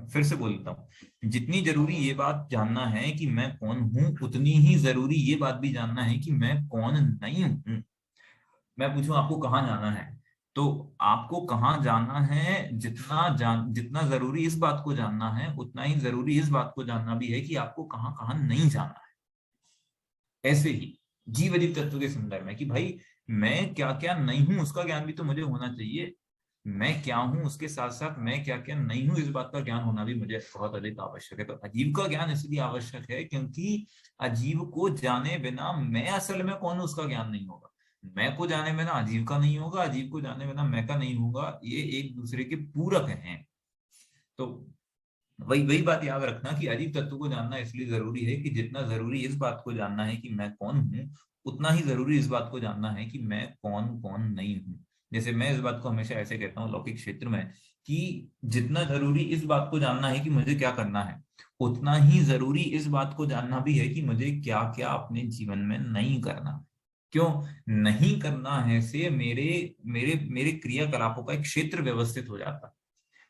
फिर से बोलता हूँ, जितनी जरूरी ये बात जानना है कि मैं कौन हूं, उतनी ही जरूरी ये बात भी जानना है कि मैं कौन नहीं हूं। मैं पूछूं आपको कहाँ जाना है, तो आपको कहाँ जाना है, जितना जरूरी इस बात को जानना है, उतना ही जरूरी इस बात को जानना भी है कि आपको कहाँ कहाँ नहीं जाना है। ऐसे ही जीव अजीव तत्व के संदर्भ में कि भाई मैं क्या क्या नहीं हूं उसका ज्ञान भी तो मुझे होना चाहिए। मैं क्या हूं उसके साथ साथ मैं क्या क्या नहीं हूं इस बात का ज्ञान होना भी मुझे बहुत अधिक आवश्यक है। तो अजीव का ज्ञान इसलिए आवश्यक है क्योंकि अजीव को जाने बिना मैं असल में कौन हूं उसका ज्ञान नहीं होगा। मैं को जाने बिना अजीव का नहीं होगा, अजीव को जाने बिना मैं का नहीं होगा, ये एक दूसरे के पूरक हैं। तो वही वही बात याद रखना कि अजीब तत्व को जानना इसलिए जरूरी है कि जितना जरूरी इस बात को जानना है कि मैं कौन हूं, उतना ही जरूरी इस बात को जानना है कि मैं कौन कौन नहीं हूं। जैसे मैं इस बात को हमेशा ऐसे कहता हूँ लौकिक क्षेत्र में कि जितना जरूरी इस बात को जानना है कि मुझे क्या करना है, उतना ही जरूरी इस बात को जानना भी है कि मुझे क्या क्या अपने जीवन में नहीं करना। क्यों नहीं करना है से मेरे मेरे मेरे क्रियाकलापों का एक क्षेत्र व्यवस्थित हो जाता है,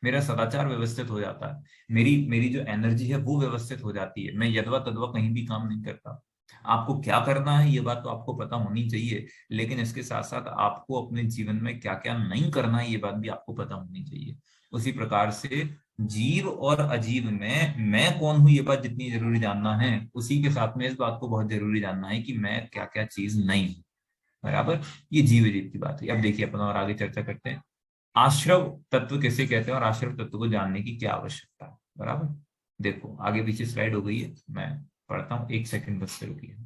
मेरा सदाचार व्यवस्थित हो जाता है, मेरी मेरी जो एनर्जी है वो व्यवस्थित हो जाती है, मैं यदवा तदवा कहीं भी काम नहीं करता। आपको क्या करना है ये बात तो आपको पता होनी चाहिए, लेकिन इसके साथ साथ आपको अपने जीवन में क्या क्या नहीं करना है ये बात भी आपको पता होनी चाहिए। उसी प्रकार से जीव और अजीव में मैं कौन हूं ये बात जितनी जरूरी जानना है, उसी के साथ में इस बात को बहुत जरूरी जानना है कि मैं क्या क्या चीज नहीं हूं। बराबर, ये जीव अजीव की बात है। अब देखिए अपन और आगे चर्चा करते हैं, आश्रव तत्व किसे कहते हैं और आश्रव तत्व को जानने की क्या आवश्यकता है। बराबर, देखो आगे पीछे स्लाइड हो गई है, मैं पढ़ता हूँ, एक सेकंड बस से रुकिए।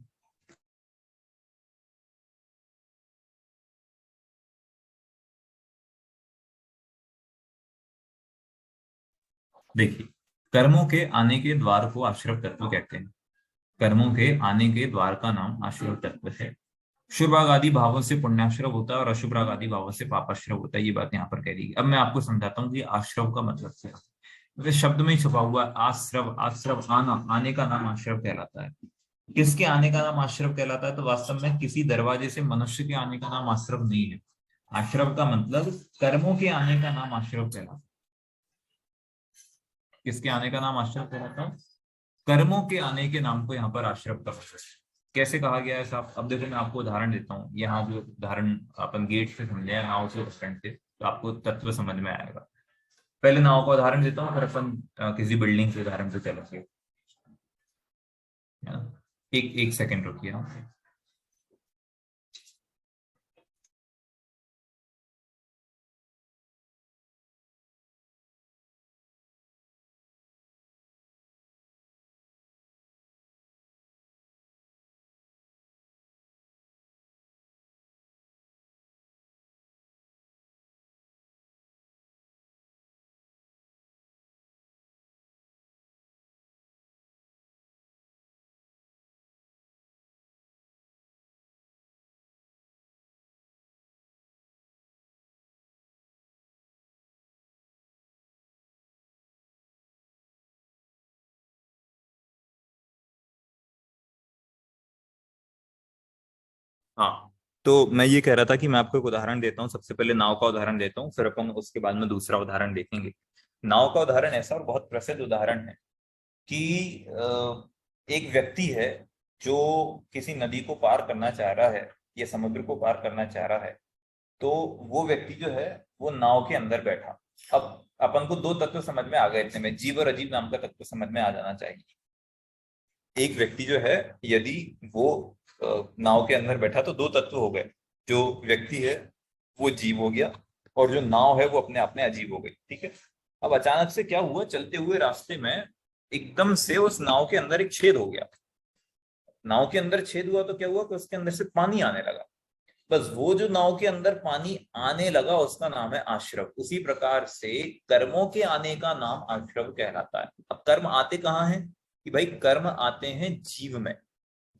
देखिए, कर्मों के आने के द्वार को आश्रव तत्व कहते हैं। कर्मों के आने के द्वार का नाम आश्रव तत्व है। शुभ राग आदि भावों से पुण्याश्रव होता है और अशुभ राग आदि भावों से पापाश्रव होता है, ये बात यहाँ पर कह दी। अब मैं आपको समझाता हूँ कि आश्रव का मतलब क्या है। वैसे शब्द में ही छुपा हुआ है, आश्रव, आश्रव आना, आने का नाम आश्रव कहलाता है। किसके आने का नाम आश्रव कहलाता है, तो वास्तव में किसी दरवाजे से मनुष्य के आने का नाम आश्रव नहीं है। आश्रव का मतलब कर्मों के आने का नाम आश्रव कहलाता है। किसके आने का नाम आश्रव कहलाता है, कर्मों के आने के नाम को यहाँ पर आश्रव का मतलब कैसे कहा गया है साहब। अब देखो मैं आपको उदाहरण देता हूँ, यहाँ जो उदाहरण अपन गेट से समझे हैं, नाव से बस स्टैंड से, तो आपको तत्व समझ में आएगा। पहले नाव का उदाहरण देता हूँ, फिर अपन किसी बिल्डिंग के उदाहरण से चलेंगे, है ना। एक एक सेकंड रुकिए हम। हाँ, तो मैं ये कह रहा था कि मैं आपको एक उदाहरण देता हूँ, सबसे पहले नाव का उदाहरण देता हूँ, फिर अपन उसके बाद में दूसरा उदाहरण देखेंगे। नाव का उदाहरण ऐसा और बहुत प्रसिद्ध उदाहरण है कि एक व्यक्ति है जो किसी नदी को पार करना चाह रहा है या समुद्र को पार करना चाह रहा है। तो वो व्यक्ति जो है वो नाव के अंदर बैठा। अब अपन को दो तत्व समझ में आ गए, इतने में जीव और अजीव नाम का तत्व समझ में आ जाना चाहिए। एक व्यक्ति जो है, यदि वो नाव के अंदर बैठा तो दो तत्व हो गए। जो व्यक्ति है वो जीव हो गया और जो नाव है वो अपने आप में अजीब हो गई। ठीक है। अब अचानक से क्या हुआ, चलते हुए रास्ते में एकदम से उस नाव के अंदर एक छेद हो गया। नाव के अंदर छेद हुआ तो क्या हुआ कि उसके अंदर से पानी आने लगा। बस वो जो नाव के अंदर पानी आने लगा उसका नाम है आश्रव। उसी प्रकार से कर्मों के आने का नाम आश्रव कहलाता है। अब कर्म आते कहाँ हैं, कि भाई कर्म आते हैं जीव में।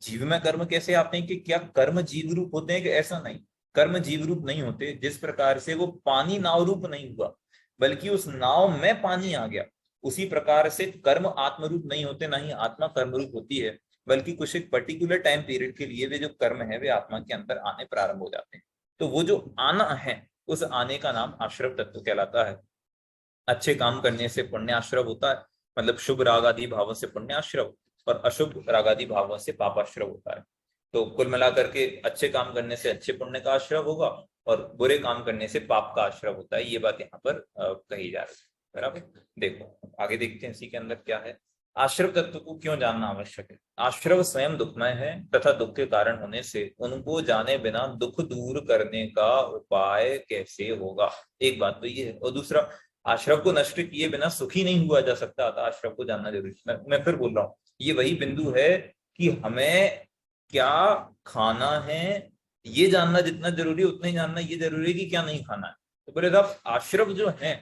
जीव में कर्म कैसे आते हैं, कि क्या कर्म जीव रूप होते हैं, कि ऐसा नहीं। कर्म जीव रूप नहीं होते। जिस प्रकार से वो पानी नाव रूप नहीं हुआ बल्कि उस नाव में पानी आ गया, उसी प्रकार से कर्म आत्म रूप नहीं होते, ना ही आत्मा कर्म रूप होती है। बल्कि कुछ एक पर्टिकुलर टाइम पीरियड के लिए वे जो कर्म है वे आत्मा के अंदर आने प्रारंभ हो जाते हैं। तो वो जो आना है, उस आने का नाम आश्रव तत्व कहलाता है। अच्छे काम करने से पुण्य आश्रव होता है, मतलब शुभ राग आदि भावों से पुण्य आश्रव, और अशुभ राग आदि भावों से पाप आश्रव होता है। तो कुल मिलाकर के अच्छे काम करने से अच्छे पुण्य का आश्रव होगा, और बुरे काम करने से पाप का आश्रव होता है। ये बात यहाँ पर कही जा रही है। बराबर। देखो आगे देखते हैं इसी के अंदर क्या है। आश्रव तत्व को क्यों जानना आवश्यक है। आश्रव स्वयं दुखमय है तथा दुख के कारण होने से उनको जाने बिना दुख दूर करने का उपाय कैसे होगा। एक बात तो ये है, और दूसरा, आश्रव को नष्ट किए बिना सुखी नहीं हुआ जा सकता, अतः आश्रव को जानना जरूरी है। मैं फिर बोल रहा हूँ, ये वही बिंदु है कि हमें क्या खाना है ये जानना जितना जरूरी है, उतना ही जानना ये जरूरी है कि क्या नहीं खाना है। तो बोले साहब आश्रव जो है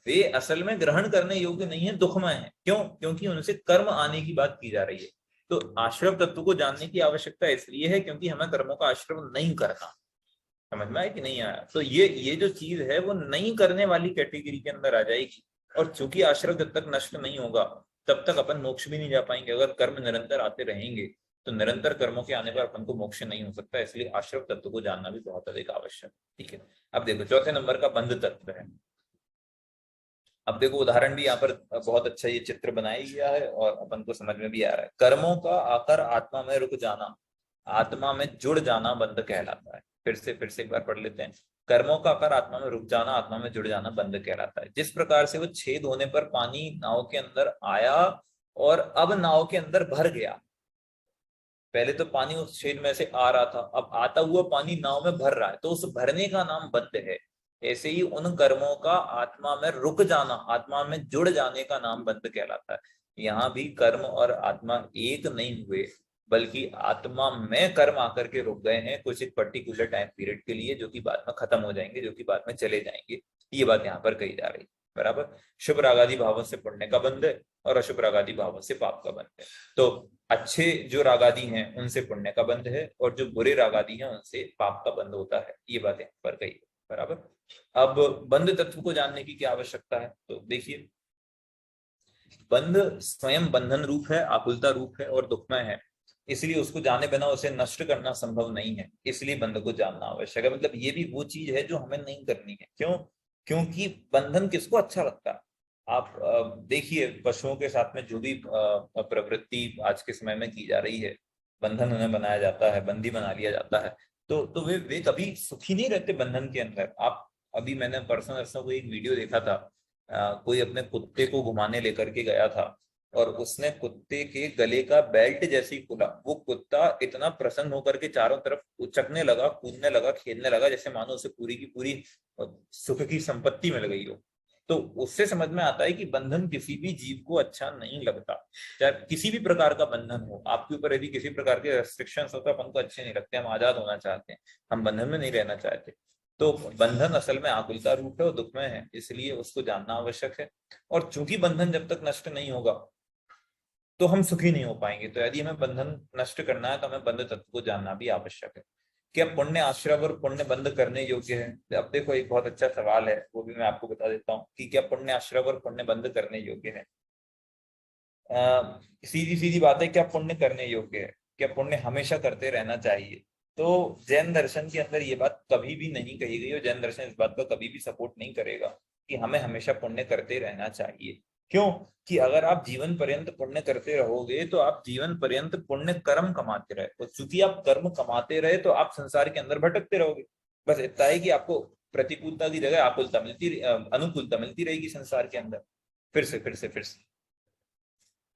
वे असल में ग्रहण करने योग्य नहीं है, दुखमय है। क्यों? क्योंकि उनसे कर्म आने की बात की जा रही है। तो आश्रव तत्व को जानने की आवश्यकता इसलिए है क्योंकि हमें कर्मों का आश्रव नहीं करना। समझ में आया कि नहीं आया? तो ये जो चीज है वो नहीं करने वाली कैटेगरी के अंदर आ जाएगी। और चूंकि आश्रव जब तक नष्ट नहीं होगा तब तक अपन मोक्ष भी नहीं जा पाएंगे। अगर कर्म निरंतर आते रहेंगे तो निरंतर कर्मों के आने पर अपन को मोक्ष नहीं हो सकता। इसलिए आश्रव तत्व को जानना भी बहुत अधिक आवश्यक है। ठीक है, अब देखो चौथे नंबर का बंध तत्व है। अब देखो उदाहरण भी यहाँ पर बहुत अच्छा ये चित्र बनाया गया है और अपन को समझ में भी आ रहा है। कर्मों का आकर आत्मा में रुक जाना, आत्मा में जुड़ जाना बंध कहलाता है। फिर से एक बार पढ़ लेते हैं। कर्मों का आकर आत्मा में रुक जाना, आत्मा में जुड़ जाना बंध कहलाता है। जिस प्रकार से वो छेद होने पर पानी नाव के अंदर आया और अब नाव के अंदर भर गया। पहले तो पानी उस छेद में से आ रहा था, अब आता हुआ पानी नाव में भर रहा है, तो उस भरने का नाम बंध है। ऐसे ही उन कर्मों का आत्मा में रुक जाना, आत्मा में जुड़ जाने का नाम बंध कहलाता है। यहाँ भी कर्म और आत्मा एक नहीं हुए, बल्कि आत्मा में कर्म आकर के रुक गए हैं कुछ एक पर्टिकुलर टाइम पीरियड के लिए, जो कि बाद में खत्म हो जाएंगे, जो कि बाद में चले जाएंगे। ये बात यहाँ पर कही जा रही है। बराबर। शुभ रागादि भावों से पुण्य का बंध है और अशुभ रागादि भावों से पाप का बंध है। तो अच्छे जो रागादि हैं उनसे पुण्य का बंध है, और जो बुरे रागादि हैं उनसे पाप का बंध होता है। ये बात यहाँ पर कही है। बराबर। अब बंध तत्व को जानने की क्या आवश्यकता है, तो देखिए बंध स्वयं बंधन रूप है, आकुलता रूप है और दुखमय है। इसलिए उसको जाने बिना उसे नष्ट करना संभव नहीं है। इसलिए बंध को जानना आवश्यक है। मतलब ये भी वो चीज है जो हमें नहीं करनी है। क्यों? क्योंकि बंधन किसको अच्छा लगता है? आप देखिए पशुओं के साथ में जो भी प्रवृत्ति आज के समय में की जा रही है, बंधन उन्हें बनाया जाता है, बंदी बना लिया जाता है। तो वे कभी सुखी नहीं रहते बंधन के अंदर। आप अभी मैंने परसों को एक वीडियो देखा था। कोई अपने कुत्ते को घुमाने लेकर के गया था और उसने कुत्ते के गले का बेल्ट जैसे ही खुला, वो कुत्ता इतना प्रसन्न होकर के चारों तरफ उचकने लगा, कूदने लगा, खेलने लगा, जैसे मानो उसे पूरी की पूरी सुख की संपत्ति मिल गई हो। तो उससे समझ में आता है कि बंधन किसी भी जीव को अच्छा नहीं लगता। चाहे किसी भी प्रकार का बंधन हो, आपके ऊपर यदि किसी प्रकार के रेस्ट्रिक्शंस हो तो अपन को अच्छे नहीं लगते। हम आजाद होना चाहते हैं, हम बंधन में नहीं रहना चाहते। तो बंधन असल में आकुलता रूप है और दुखमय है, इसलिए उसको जानना आवश्यक है। और चूंकि बंधन जब तक नष्ट नहीं होगा तो हम सुखी नहीं हो पाएंगे। तो यदि हमें बंधन नष्ट करना है तो हमें बंध तत्व को जानना भी आवश्यक है। क्या पुण्य आश्रव और पुण्य बंध करने योग्य है? अब देखो एक बहुत अच्छा सवाल है, वो भी मैं आपको बता देता हूँ कि क्या पुण्य आश्रव और पुण्य बंध करने योग्य है। सीधी सीधी बात है, क्या पुण्य करने योग्य है? क्या पुण्य हमेशा करते रहना चाहिए? तो जैन दर्शन के अंदर ये बात कभी भी नहीं कही गई, और जैन दर्शन इस बात का कभी भी सपोर्ट नहीं करेगा कि हमें हमेशा पुण्य करते रहना चाहिए। क्यों? कि अगर आप जीवन पर्यंत पुण्य करते रहोगे तो आप जीवन पर्यंत पुण्य कर्म कमाते रहे, और चूंकि आप कर्म कमाते रहे तो आप संसार के अंदर भटकते रहोगे। बस इतना है कि आपको प्रतिकूलता की जगह आकुलता मिलती, अनुकूलता मिलती रहेगी संसार के अंदर। फिर से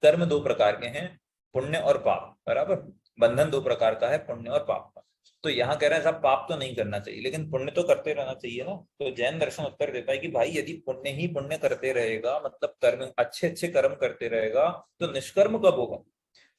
कर्म दो प्रकार के हैं, पुण्य और पाप। बराबर। बंधन दो प्रकार का है, पुण्य और पाप का। तो यहाँ कह रहे हैं साहब पाप तो नहीं करना चाहिए लेकिन पुण्य तो करते रहना चाहिए ना। तो जैन दर्शन उत्तर देता है कि भाई यदि पुण्य ही पुण्य करते रहेगा, मतलब कर्म अच्छे अच्छे कर्म करते रहेगा, तो निष्कर्म कब होगा?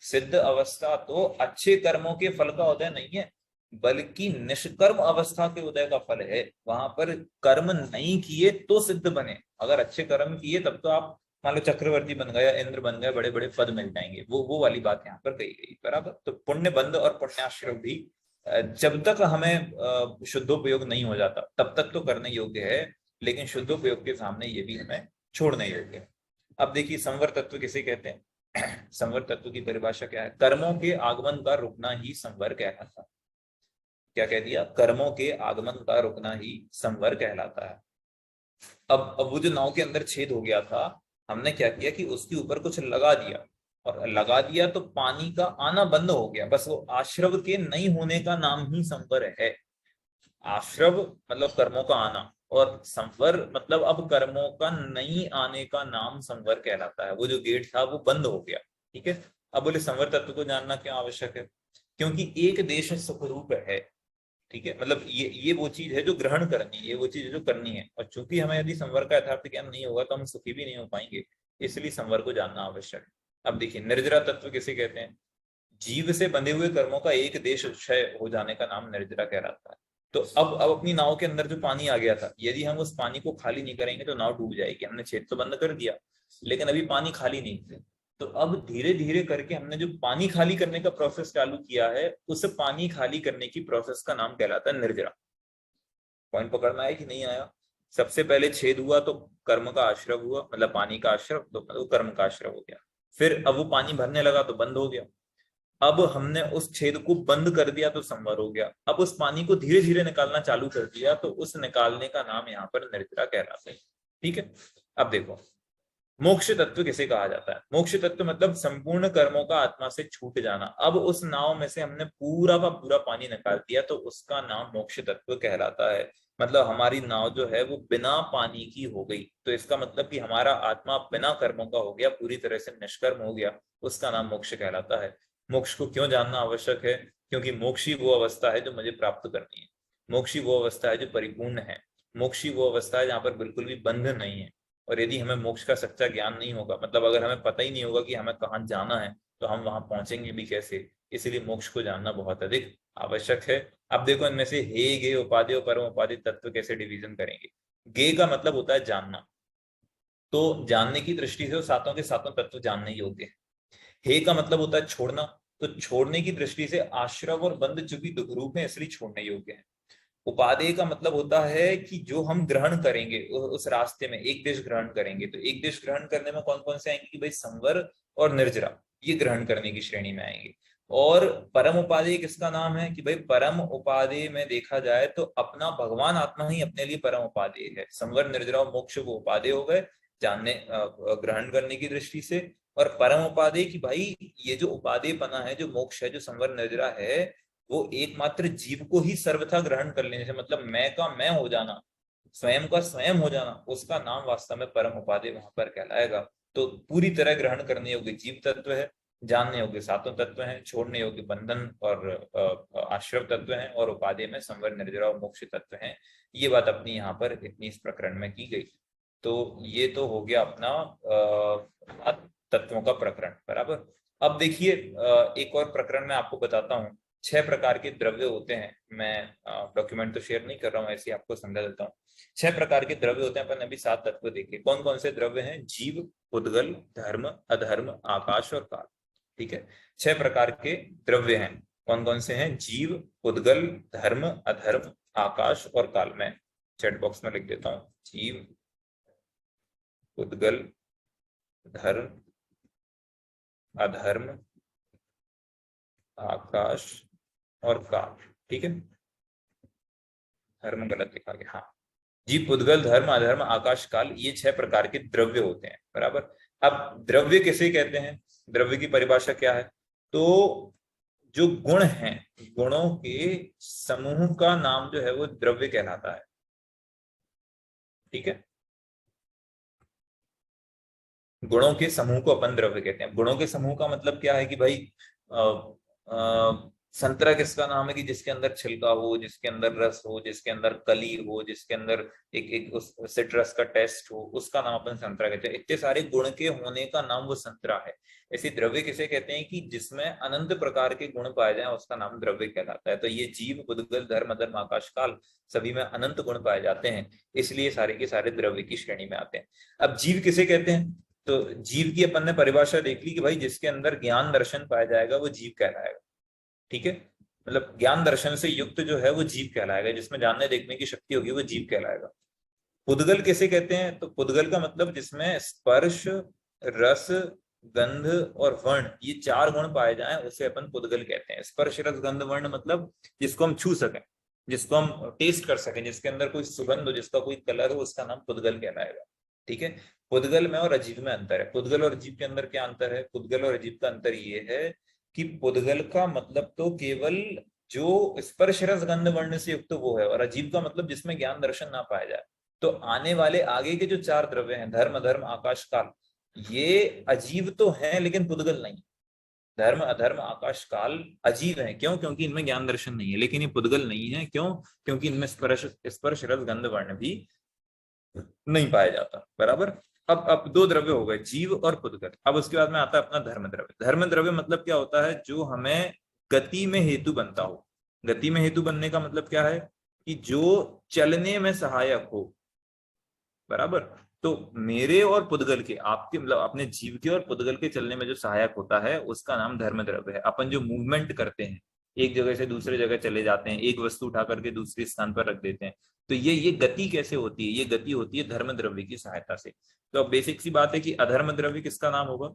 सिद्ध अवस्था तो अच्छे कर्मों के फल का उदय नहीं है, बल्कि निष्कर्म अवस्था के उदय का फल है। वहां पर कर्म नहीं किए तो सिद्ध बने, अगर अच्छे कर्म किए तब तो आप मान लो चक्रवर्ती बन गया, इंद्र बन गया, बड़े बड़े पद मिल जाएंगे। वो वाली बात यहाँ पर कही गई। बराबर। तो पुण्य बंध और पुण्याश्रम भी जब तक हमें शुद्धोपयोग नहीं हो जाता तब तक तो करने योग्य है, लेकिन शुद्धोपयोग के सामने ये भी हमें छोड़ने योग्य है। अब देखिए संवर तत्व किसे कहते हैं? संवर तत्व की परिभाषा क्या है? कर्मों के आगमन का रुकना ही संवर कहलाता है। क्या कह दिया? कर्मों के आगमन का रुकना ही संवर कहलाता है। अब वो जो नाव के अंदर छेद हो गया था, हमने क्या किया कि उसके ऊपर कुछ लगा दिया, और लगा दिया तो पानी का आना बंद हो गया। बस वो आश्रव के नहीं होने का नाम ही संवर है। आश्रव मतलब कर्मों का आना, और संवर मतलब अब कर्मों का नहीं आने का नाम संवर कहलाता है। वो जो गेट था वो बंद हो गया। ठीक है। अब बोले संवर तत्व को जानना क्यों आवश्यक है? क्योंकि एक देश सुखरूप है। ठीक है, मतलब ये वो चीज है जो ग्रहण करनी है, ये वो चीज है जो करनी है। और चूंकि हमें यदि संवर का यथार्थ ज्ञान नहीं होगा तो हम सुखी भी नहीं हो पाएंगे, इसलिए संवर को जानना आवश्यक है। अब देखिए, निर्जरा तत्व किसे कहते हैं? जीव से बंधे हुए कर्मों का एक देश क्षय हो जाने का नाम निर्जरा कहलाता है। तो अब अपनी नाव के अंदर जो पानी आ गया था, यदि हम उस पानी को खाली नहीं करेंगे तो नाव डूब जाएगी। हमने छेद तो बंद कर दिया, लेकिन अभी पानी खाली नहीं है। तो अब धीरे धीरे करके हमने जो पानी खाली करने का प्रोसेस चालू किया है, उस पानी खाली करने की प्रोसेस का नाम कहलाता है निर्जरा। पॉइंट पकड़ना है कि नहीं आया? सबसे पहले छेद हुआ तो कर्म का आश्रव हुआ, मतलब पानी का आश्रव, तो मतलब कर्म का आश्रव हो गया। फिर अब वो पानी भरने लगा तो बंद हो गया। अब हमने उस छेद को बंद कर दिया तो संवर हो गया। अब उस पानी को धीरे धीरे निकालना चालू कर दिया तो उस निकालने का नाम यहाँ पर निर्जरा कहलाता है। ठीक है। अब देखो, मोक्ष तत्व किसे कहा जाता है? मोक्ष तत्व मतलब संपूर्ण कर्मों का आत्मा से छूट जाना। अब उस नाव में से हमने पूरा का पूरा पानी निकाल दिया तो उसका नाम मोक्ष तत्व कहलाता है। मतलब हमारी नाव जो है वो बिना पानी की हो गई, तो इसका मतलब कि हमारा आत्मा बिना कर्मों का हो गया, पूरी तरह से निष्कर्म हो गया। उसका नाम मोक्ष कहलाता है। मोक्ष को क्यों जानना आवश्यक है? क्योंकि मोक्ष ही वो अवस्था है जो मुझे प्राप्त करनी है। मोक्ष ही वो अवस्था है जो परिपूर्ण है। मोक्ष ही वो अवस्था है जहाँ पर बिल्कुल भी बंधन नहीं है। और यदि हमें मोक्ष का सच्चा ज्ञान नहीं होगा, मतलब अगर हमें पता ही नहीं होगा कि हमें कहाँ जाना है, तो हम वहां पहुंचेंगे भी कैसे? इसलिए मोक्ष को जानना बहुत अधिक आवश्यक है। अब देखो, इनमें से हे गे उपाधि और परम उपाधि तत्व कैसे डिवीजन करेंगे। गे का मतलब होता है जानना, तो जानने की दृष्टि से सातों के सातों तत्व जानने योग्य है। हे का मतलब होता है छोड़ना, तो छोड़ने की दृष्टि से आश्रव और बंध चूंकि दुख रूप है इसलिए छोड़ने योग्य है। उपादेय का मतलब होता है कि जो हम ग्रहण करेंगे उस रास्ते में एक देश ग्रहण करेंगे, तो एक देश ग्रहण करने में कौन कौन से आएंगे कि भाई संवर और निर्जरा, ये ग्रहण करने की श्रेणी में आएंगे। और परम उपादेय किसका नाम है कि भाई परम उपादेय में देखा जाए तो अपना भगवान आत्मा ही अपने लिए परम उपादेय है। संवर निर्जरा और मोक्ष वो उपादेय हो गए जानने ग्रहण करने की दृष्टि से। और परम उपादेय कि भाई ये जो उपादेय पना है, जो मोक्ष है, जो संवर निर्जरा है, वो एकमात्र जीव को ही सर्वथा ग्रहण कर लेने से, मतलब मैं का मैं हो जाना, स्वयं का स्वयं हो जाना, उसका नाम वास्तव में परम उपादेय वहां पर कहलाएगा। तो पूरी तरह ग्रहण करने योग्य जीव तत्व है, जानने योग्य सातों तत्व हैं, छोड़ने योग्य बंधन और आश्रव तत्व हैं, और उपादेय में संवर निर्जरा और मोक्ष तत्व हैं। ये बात अपनी यहाँ पर इतनी इस प्रकरण में की गई। तो ये तो हो गया अपना तत्वों का प्रकरण, बराबर। अब देखिए, एक और प्रकरण मैं आपको बताता हूँ। 6 प्रकार के द्रव्य होते हैं। मैं डॉक्यूमेंट तो शेयर नहीं कर रहा हूँ, ऐसे ही आपको समझा देता हूँ। 6 प्रकार के द्रव्य होते हैं। अपन अभी 7 तत्व देखे। कौन कौन से द्रव्य हैं? जीव, उद्गल, धर्म, अधर्म, आकाश और काल। ठीक है, 6 प्रकार के द्रव्य हैं। कौन कौन से हैं? जीव, उद्गल, धर्म, अधर्म, आकाश और काल। मैं चैट बॉक्स में लिख देता हूँ। जीव, उद्गल, धर्म, अधर्म, आकाश और काल। ठीक है, धर्म गलत लिखा गया, हाँ। जीव, पुद्गल, धर्म, अधर्म, आकाश, काल, ये 6 प्रकार के द्रव्य होते हैं, बराबर। अब द्रव्य किसे कहते हैं? द्रव्य की परिभाषा क्या है? तो जो गुण हैं, गुणों के समूह का नाम जो है वो द्रव्य कहलाता है। ठीक है, गुणों के समूह को अपन द्रव्य कहते हैं। गुणों के समूह का मतलब क्या है कि भाई संतरा किसका नाम है कि जिसके अंदर छिलका हो, जिसके अंदर रस हो, जिसके अंदर कली हो, जिसके अंदर एक एक उस सिट्रस का टेस्ट हो, उसका नाम अपन संतरा कहते हैं। इतने सारे गुण के होने का नाम वो संतरा है। ऐसे द्रव्य किसे कहते हैं कि जिसमें अनंत प्रकार के गुण पाए जाए, उसका नाम द्रव्य कहलाता है। तो ये जीव, बुद्गल, धर्म, अधर्म, आकाश, काल, सभी में अनंत गुण पाए जाते हैं, इसलिए सारे के सारे द्रव्य की श्रेणी में आते हैं। अब जीव किसे कहते हैं? तो जीव की अपन ने परिभाषा देख ली कि भाई जिसके अंदर ज्ञान दर्शन पाया जाएगा वो जीव कहलाएगा। ठीक है, मतलब ज्ञान दर्शन से युक्त जो है वो जीव कहलाएगा, जिसमें जानने देखने की शक्ति होगी वो जीव कहलाएगा। पुद्गल किसे कहते हैं? तो पुद्गल का मतलब जिसमें स्पर्श, रस, गंध और वर्ण, ये 4 गुण पाए जाएं उसे अपन पुद्गल कहते हैं। स्पर्श, रस, गंध, वर्ण मतलब जिसको हम छू सकें, जिसको हम टेस्ट कर सकें, जिसके अंदर कोई सुगंध हो, जिसका कोई कलर हो, उसका नाम पुद्गल कहलाएगा। ठीक है। पुद्गल में और अजीब में अंतर है। पुद्गल और अजीब के अंदर क्या अंतर है? पुद्गल और अजीब का अंतर ये है कि पुद्गल का मतलब तो केवल जो स्पर्श रस गंध वर्ण से युक्त वो है, और अजीब का मतलब जिसमें ज्ञान दर्शन ना पाया जाए। तो आने वाले आगे के जो 4 द्रव्य हैं, धर्म, अधर्म, आकाश, काल, ये अजीब तो हैं लेकिन पुद्गल नहीं। धर्म, अधर्म, आकाश, काल अजीब है। क्यों? क्योंकि इनमें ज्ञान दर्शन नहीं है। लेकिन ये पुद्गल नहीं है। क्यों? क्योंकि इनमें स्पर्श रस गंध वर्ण भी नहीं पाया जाता। बराबर। अब 2 द्रव्य हो गए, जीव और पुद्गल। अब उसके बाद में आता है अपना धर्म द्रव्य। धर्म द्रव्य मतलब क्या होता है? जो हमें गति में हेतु बनता हो। गति में हेतु बनने का मतलब क्या है? कि जो चलने में सहायक हो। बराबर। तो मेरे और पुद्गल के, आपके मतलब अपने जीव के और पुद्गल के चलने में जो सहायक होता है उसका नाम धर्म द्रव्य है। अपन जो मूवमेंट करते हैं, एक जगह से दूसरे जगह चले जाते हैं, एक वस्तु उठा करके दूसरे स्थान पर रख देते हैं, तो ये गति कैसे होती है? ये गति होती है धर्म द्रव्य की सहायता से। तो अब बेसिक सी बात है कि अधर्म द्रव्य किसका नाम होगा?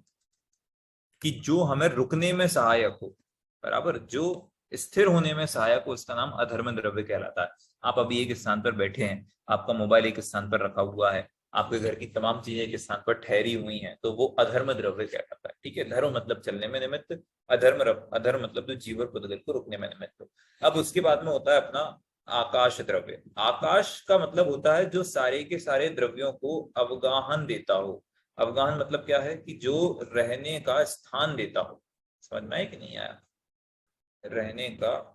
कि जो हमें रुकने में सहायक हो। बराबर। जो स्थिर होने में सहायक हो, उसका नाम अधर्म द्रव्य कहलाता है। आप अभी एक स्थान पर बैठे हैं, आपका मोबाइल एक स्थान पर रखा हुआ है, आपके घर की तमाम चीजें एक स्थान पर ठहरी हुई हैं, तो वो अधर्म द्रव्य कहलाता है। ठीक है। धर्म मतलब चलने में निमित्त, अधर्म मतलब जो जीव और पुद्गल को रुकने में निमित्त हो। अब उसके बाद में होता है अपना आकाश द्रव्य। आकाश का मतलब होता है जो सारे के सारे द्रव्यों को अवगाहन देता हो। अवगाहन मतलब क्या है? कि जो रहने का स्थान देता हो। समझ में आया कि नहीं आया? रहने का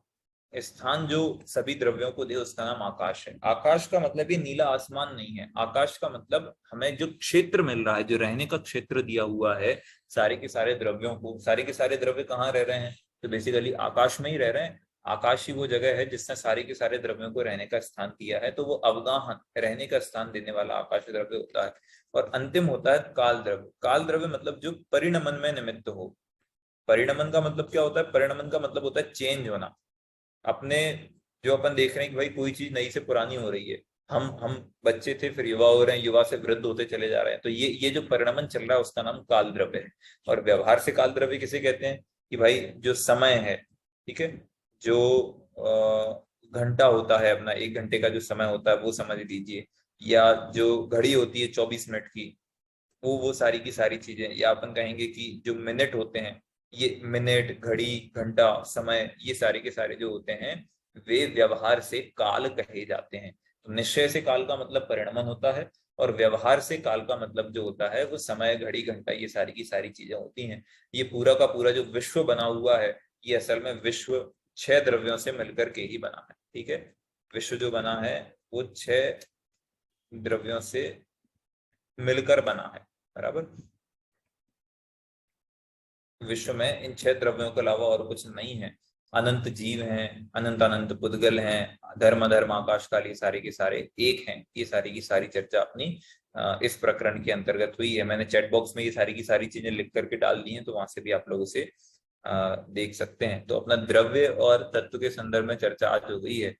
स्थान जो सभी द्रव्यों को दे, उसका नाम आकाश है। आकाश का मतलब ये नीला आसमान नहीं है। आकाश का मतलब हमें जो क्षेत्र मिल रहा है, जो रहने का क्षेत्र दिया हुआ है सारे के सारे द्रव्यों को। सारे के सारे द्रव्य कहाँ रह रहे हैं? तो बेसिकली आकाश में ही रह रहे हैं। आकाश ही वो जगह है जिसने सारे के सारे द्रव्यों को रहने का स्थान दिया है, तो वो अवगाहन, रहने का स्थान देने वाला आकाश द्रव्य होता है। और अंतिम होता है काल द्रव्य। काल द्रव्य मतलब जो परिणमन में निमित्त हो। परिणमन का मतलब क्या होता है? परिणमन का मतलब होता है चेंज होना। अपने, जो अपन देख रहे हैं कि भाई कोई चीज नई से पुरानी हो रही है, हम बच्चे थे, फिर युवा हो रहे हैं, युवा से वृद्ध होते चले जा रहे हैं, तो ये जो परिणमन चल रहा है उसका नाम काल द्रव्य है। और व्यवहार से काल द्रव्य किसे कहते हैं? कि भाई जो समय है, ठीक है, जो घंटा होता है अपना, 1 घंटे का जो समय होता है वो समझ लीजिए, या जो घड़ी होती है 24 मिनट की, वो सारी की सारी चीजें, या अपन कहेंगे कि जो मिनट होते हैं, ये मिनट, घड़ी, घंटा, समय, ये सारे के सारे जो होते हैं वे व्यवहार से काल कहे जाते हैं। तो निश्चय से काल का मतलब परिणमन होता है, और व्यवहार से काल का मतलब जो होता है वो समय, घड़ी, घंटा, ये सारी की सारी चीजें होती हैं। ये पूरा का पूरा जो विश्व बना हुआ है, ये असल में विश्व 6 द्रव्यों से मिलकर के ही बना है। ठीक है। विश्व जो बना है वो 6 द्रव्यों से मिलकर बना है। बराबर। विश्व में इन 6 द्रव्यों के अलावा और कुछ नहीं है। अनंत जीव हैं, अनंत अनंत पुद्गल हैं, धर्म, अधर्म, आकाश, काल, ये सारे के सारे एक हैं। ये सारी की सारी चर्चा अपनी इस प्रकरण के अंतर्गत हुई है। मैंने चैट बॉक्स में ये सारी की सारी चीजें लिख करके डाल दी हैं, तो वहां से भी आप लोग उसे देख सकते हैं। तो अपना द्रव्य और तत्व के संदर्भ में चर्चा आज हो गई है।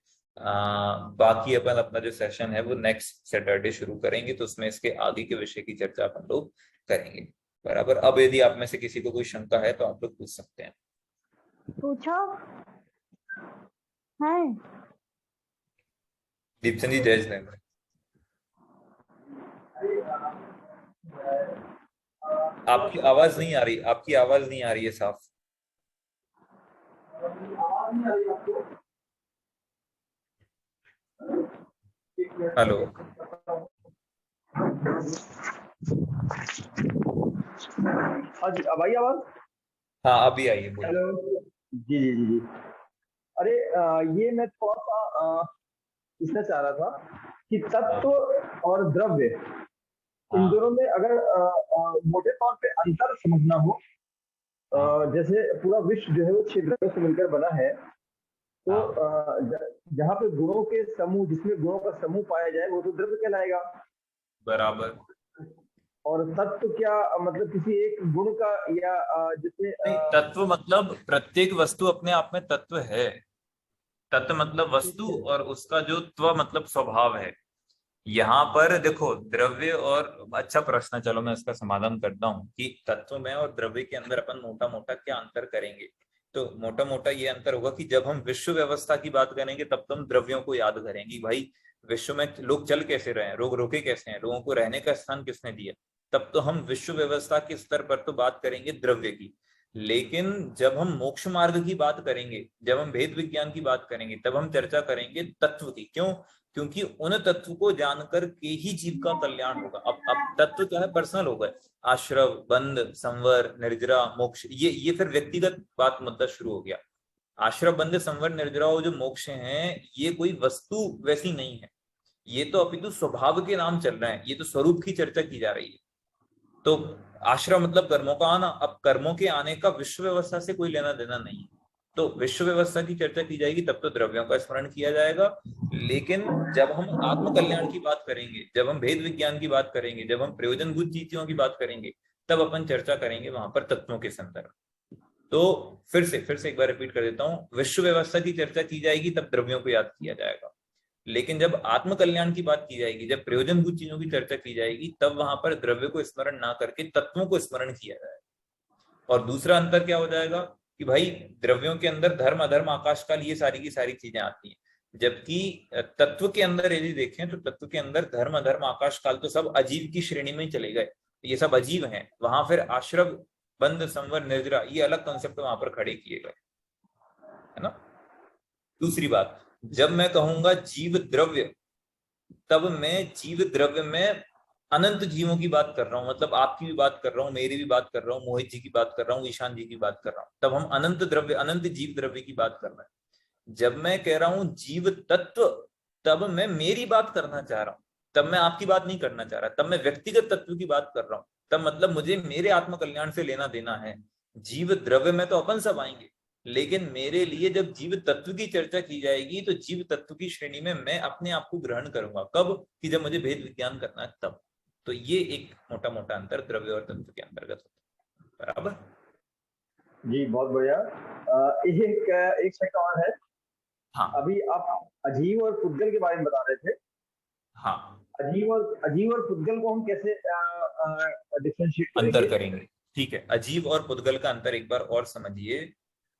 बाकी अपन अपना जो सेशन है वो नेक्स्ट सैटरडे शुरू करेंगे, तो उसमें इसके आगे के विषय की चर्चा अपन लोग करेंगे। बराबर। अब यदि आप में से किसी को कोई शंका है तो आप लोग पूछ सकते हैं। पूछो है। दीपचंद जी जय जय। आपकी आवाज नहीं आ रही, आपकी आवाज नहीं आ रही है साफ। हेलो। हाँ जी, अब आई आवाज? हाँ अभी आई है, बोलिए। हेलो। जी जी जी जी। अरे ये मैं थोड़ा सा पूछना चाह रहा था कि तत्व और द्रव्य, इन दोनों में अगर मोटे तौर पे अंतर समझना हो, जैसे पूरा विश्व जो है वो 6 द्रव्यों से मिलकर बना है, तो जहाँ पे गुणों के समूह, जिसमें गुणों का समूह पाया जाए वो तो द्रव्य कहलाएगा। बराबर। और तत्व क्या मतलब किसी एक गुण का, या जिसमें तत्व मतलब प्रत्येक वस्तु अपने आप में तत्व है। तत्व मतलब वस्तु, और उसका जो त्व मतलब स्वभाव है। यहाँ पर देखो द्रव्य और, अच्छा प्रश्न, चलो मैं इसका समाधान करता हूँ कि तत्व में और द्रव्य के अंदर अपन मोटा मोटा क्या अंतर करेंगे। तो मोटा मोटा ये अंतर होगा कि जब हम विश्व व्यवस्था की बात करेंगे तब तो हम द्रव्यों को याद करेंगे, भाई विश्व में लोग चल कैसे रहे हैं, रोग रोके कैसे हैं, लोगों को रहने का स्थान किसने दिया, तब तो हम विश्व व्यवस्था के स्तर पर तो बात करेंगे द्रव्य की। लेकिन जब हम मोक्ष मार्ग की बात करेंगे, जब हम भेद विज्ञान की बात करेंगे, तब हम चर्चा करेंगे तत्व की। क्यों? क्योंकि उन तत्व को जानकर के ही जीव का कल्याण होगा। अब तत्व क्या है, पर्सनल हो गए, आश्रव, बंध, संवर, निर्जरा, मोक्ष, ये फिर व्यक्तिगत बात मुद्दा शुरू हो गया। आश्रव, बंध, संवर, निर्जरा वो जो मोक्ष हैं, ये कोई वस्तु वैसी नहीं है, ये तो अपितु स्वभाव के नाम चल रहे हैं, ये तो स्वरूप की चर्चा की जा रही है। तो आश्रम मतलब कर्मों का आना, अब कर्मों के आने का विश्व व्यवस्था से कोई लेना देना नहीं है। तो विश्व व्यवस्था की चर्चा की जाएगी तब तो द्रव्यों का स्मरण किया जाएगा। लेकिन जब हम आत्म कल्याण की बात करेंगे, जब हम भेद विज्ञान की बात करेंगे, जब हम प्रयोजनभूत चीजों की बात करेंगे, तब अपन चर्चा करेंगे वहां पर तत्वों के संदर्भ। तो फिर से एक बार रिपीट कर देता हूं, विश्व व्यवस्था की चर्चा की जाएगी तब द्रव्यों को याद किया जाएगा। लेकिन जब आत्म कल्याण की बात की जाएगी, जब प्रयोजनभूत चीजों की चर्चा की जाएगी, तब वहां पर द्रव्य को स्मरण ना करके तत्वों को स्मरण किया जाएगा। और दूसरा अंतर क्या हो जाएगा कि भाई द्रव्यों के अंदर धर्म, अधर्म, आकाश काल, ये सारी की सारी चीजें आती हैं, जबकि तत्व के अंदर यदि देखें तो तत्व के अंदर धर्म, अधर्म, आकाश काल तो सब अजीव की श्रेणी में ही चले गए, ये सब अजीव हैं। वहां फिर आश्रव, बंध, संवर, निर्जरा, ये अलग कंसेप्ट वहां पर खड़े किए गए, है ना। दूसरी बात, जब मैं कहूंगा जीव द्रव्य, तब मैं जीव द्रव्य में अनंत जीवों की बात कर रहा हूं, मतलब आपकी भी बात कर रहा हूं, मेरी भी बात कर रहा हूं, मोहित जी की बात कर रहा हूं, ईशान जी की बात कर रहा हूं, तब हम अनंत द्रव्य, अनंत जीव द्रव्य की बात कर रहे हैं। जब मैं कह रहा हूं जीव तत्व, तब मैं मेरी बात करना चाह रहा हूं, तब मैं आपकी बात नहीं करना चाह रहा, तब मैं व्यक्तिगत तत्व की बात कर रहा हूं, तब मतलब मुझे मेरे आत्म कल्याण से लेना देना है। जीव द्रव्य में तो अपन सब आएंगे, लेकिन मेरे लिए जब जीव तत्व की चर्चा की जाएगी तो जीव तत्व की श्रेणी में मैं अपने आप को ग्रहण करूंगा। कब? कि जब मुझे भेद विज्ञान करना है तब। तो ये एक मोटा मोटा अंतर द्रव्य और तत्व के अंतर्गत होता है। बराबर जी, बहुत बढ़िया। एक एक सेकंड और है। हाँ अभी आप अजीव और पुद्गल के बारे में बता रहे थे। हाँ, अजीव और पुद्गल को हम कैसे डिफरेंशिएट अंतर करेंगे? करेंगे। ठीक है, अजीव और पुद्गल का अंतर एक बार और समझिए।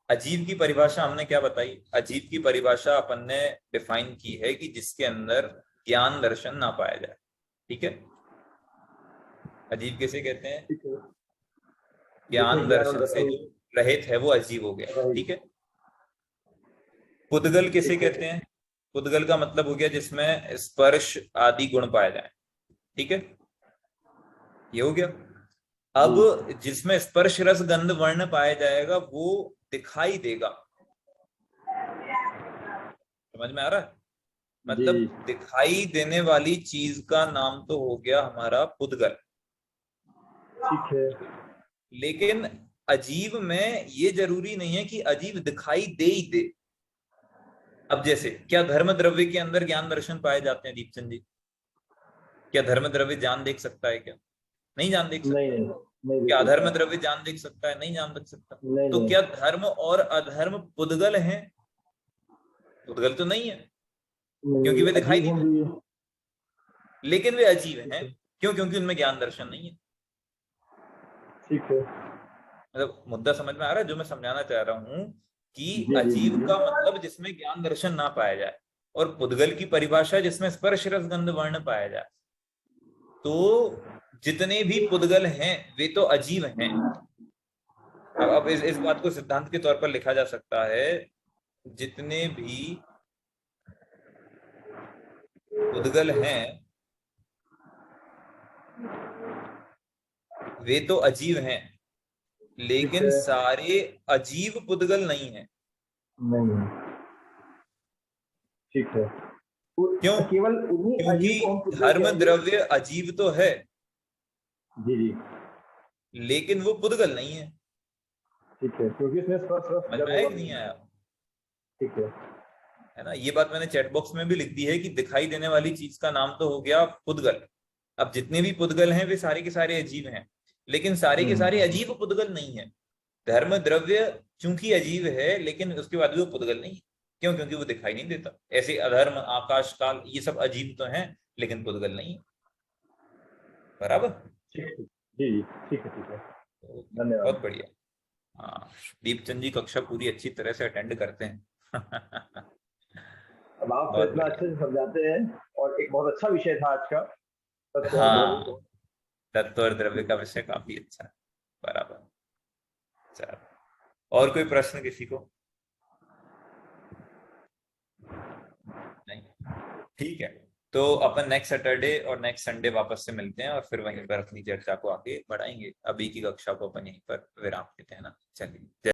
अजीव की परिभाषा हमने क्या बताई? अजीव की परिभाषा अपन ने डिफाइन की है कि जिसके अंदर ज्ञान दर्शन ना पाया जाए। ठीक है, अजीव किसे कहते हैं? ठीक है, जिसमें ज्ञान ज्ञान और दर्शन से दर्शन जो रहित है वो अजीव हो गया। रहे। ठीक है, पुद्गल किसे ठीक है। कहते हैं? पुद्गल का मतलब हो गया जिसमें स्पर्श आदि गुण पाए जाए। ठीक है, ये हो गया। अब जी जिसमें स्पर्श रस गंध वर्ण पाया जाएगा वो दिखाई देगा। समझ में आ रहा है? जी मतलब जी, दिखाई देने वाली चीज का नाम तो हो गया हमारा पुद्गल। ठीक है। लेकिन अजीव में ये जरूरी नहीं है कि अजीव दिखाई दे ही दे। अब जैसे क्या धर्म द्रव्य के अंदर ज्ञान दर्शन पाए जाते हैं दीपचंद जी? क्या धर्म द्रव्य जान देख सकता है क्या? नहीं जान देख नहीं सकता। नहीं, नहीं देख क्या सकता। अधर्म द्रव्य जान देख सकता है? नहीं जान देख सकता। नहीं तो नहीं क्या धर्म और अधर्म पुद्गल हैं? पुद्गल तो नहीं है, क्योंकि नहीं, वे दिखाई अजीब नहीं देते, होंगी। लेकिन वे अजीब ठीक हैं। है। क्यों? क्योंकि उनमें ज्ञान दर्शन नहीं है। ठीक है। मतलब मुद्दा समझ में आ रहा है जो मैं समझाना चाह रहा हूं? कि जी जी जी अजीव जी। का मतलब जिसमें ज्ञान दर्शन ना पाया जाए, और पुद्गल की परिभाषा जिसमें स्पर्श रस गंध वर्ण पाया जाए। तो जितने भी पुद्गल हैं वे तो अजीब हैं। अब इस बात को सिद्धांत के तौर पर लिखा जा सकता है, जितने भी पुद्गल हैं वे तो अजीब हैं, ठीक लेकिन है। सारे अजीब पुद्गल नहीं है। नहीं, ठीक है। क्यों? केवल उन्हीं क्योंकि अजीब को हम पुद्गल धर्म कहेंगे। द्रव्य अजीब तो है, जी जी, लेकिन वो पुद्गल नहीं है। ठीक है, क्योंकि इसमें स्पर्श रस समझ में गंध आया कि वर्ण नहीं नहीं आया? है। ठीक है। है ना, ये बात मैंने चैट बॉक्स में भी लिख दी है कि दिखाई देने वाली चीज का नाम तो हो गया पुद्गल। अब जितने भी पुद्गल हैं वे सारे के सारे अजीब हैं, लेकिन सारे के सारे हम्म। अजीब पुद्गल नहीं है। धर्म द्रव्य चूंकि अजीब है, लेकिन उसके बाद भी वो पुद्गल नहीं है। क्यों? क्योंकि वो दिखाई नहीं देता। ऐसे अधर्म, आकाश काल, ये सब अजीब तो हैं, लेकिन पुद्गल नहीं है। बराबर। ठीक है। जी जी, ठीक है, ठीक है। तो धन्यवाद। बहुत बढ़िया। हाँ, दीपचंद जी कक्षा पूरी अच्छी तरह से अटेंड करते हैं। अब आप तो बहुत इतना बढ़िया। अच्छे से समझाते हैं, और एक बहुत अच्छा विषय था आज का, तत्व और द्रव्य। हाँ, तत्व और द्रव्य का विषय काफी अच्छा है। बराबर। चलो, और कोई प्रश्न किसी को? नहीं? ठीक है, तो अपन नेक्स्ट सैटरडे और नेक्स्ट संडे वापस से मिलते हैं और फिर वहीं पर अपनी चर्चा को आगे बढ़ाएंगे। अभी की कक्षा को अपन यहीं पर विराम देते हैं ना। चलिए।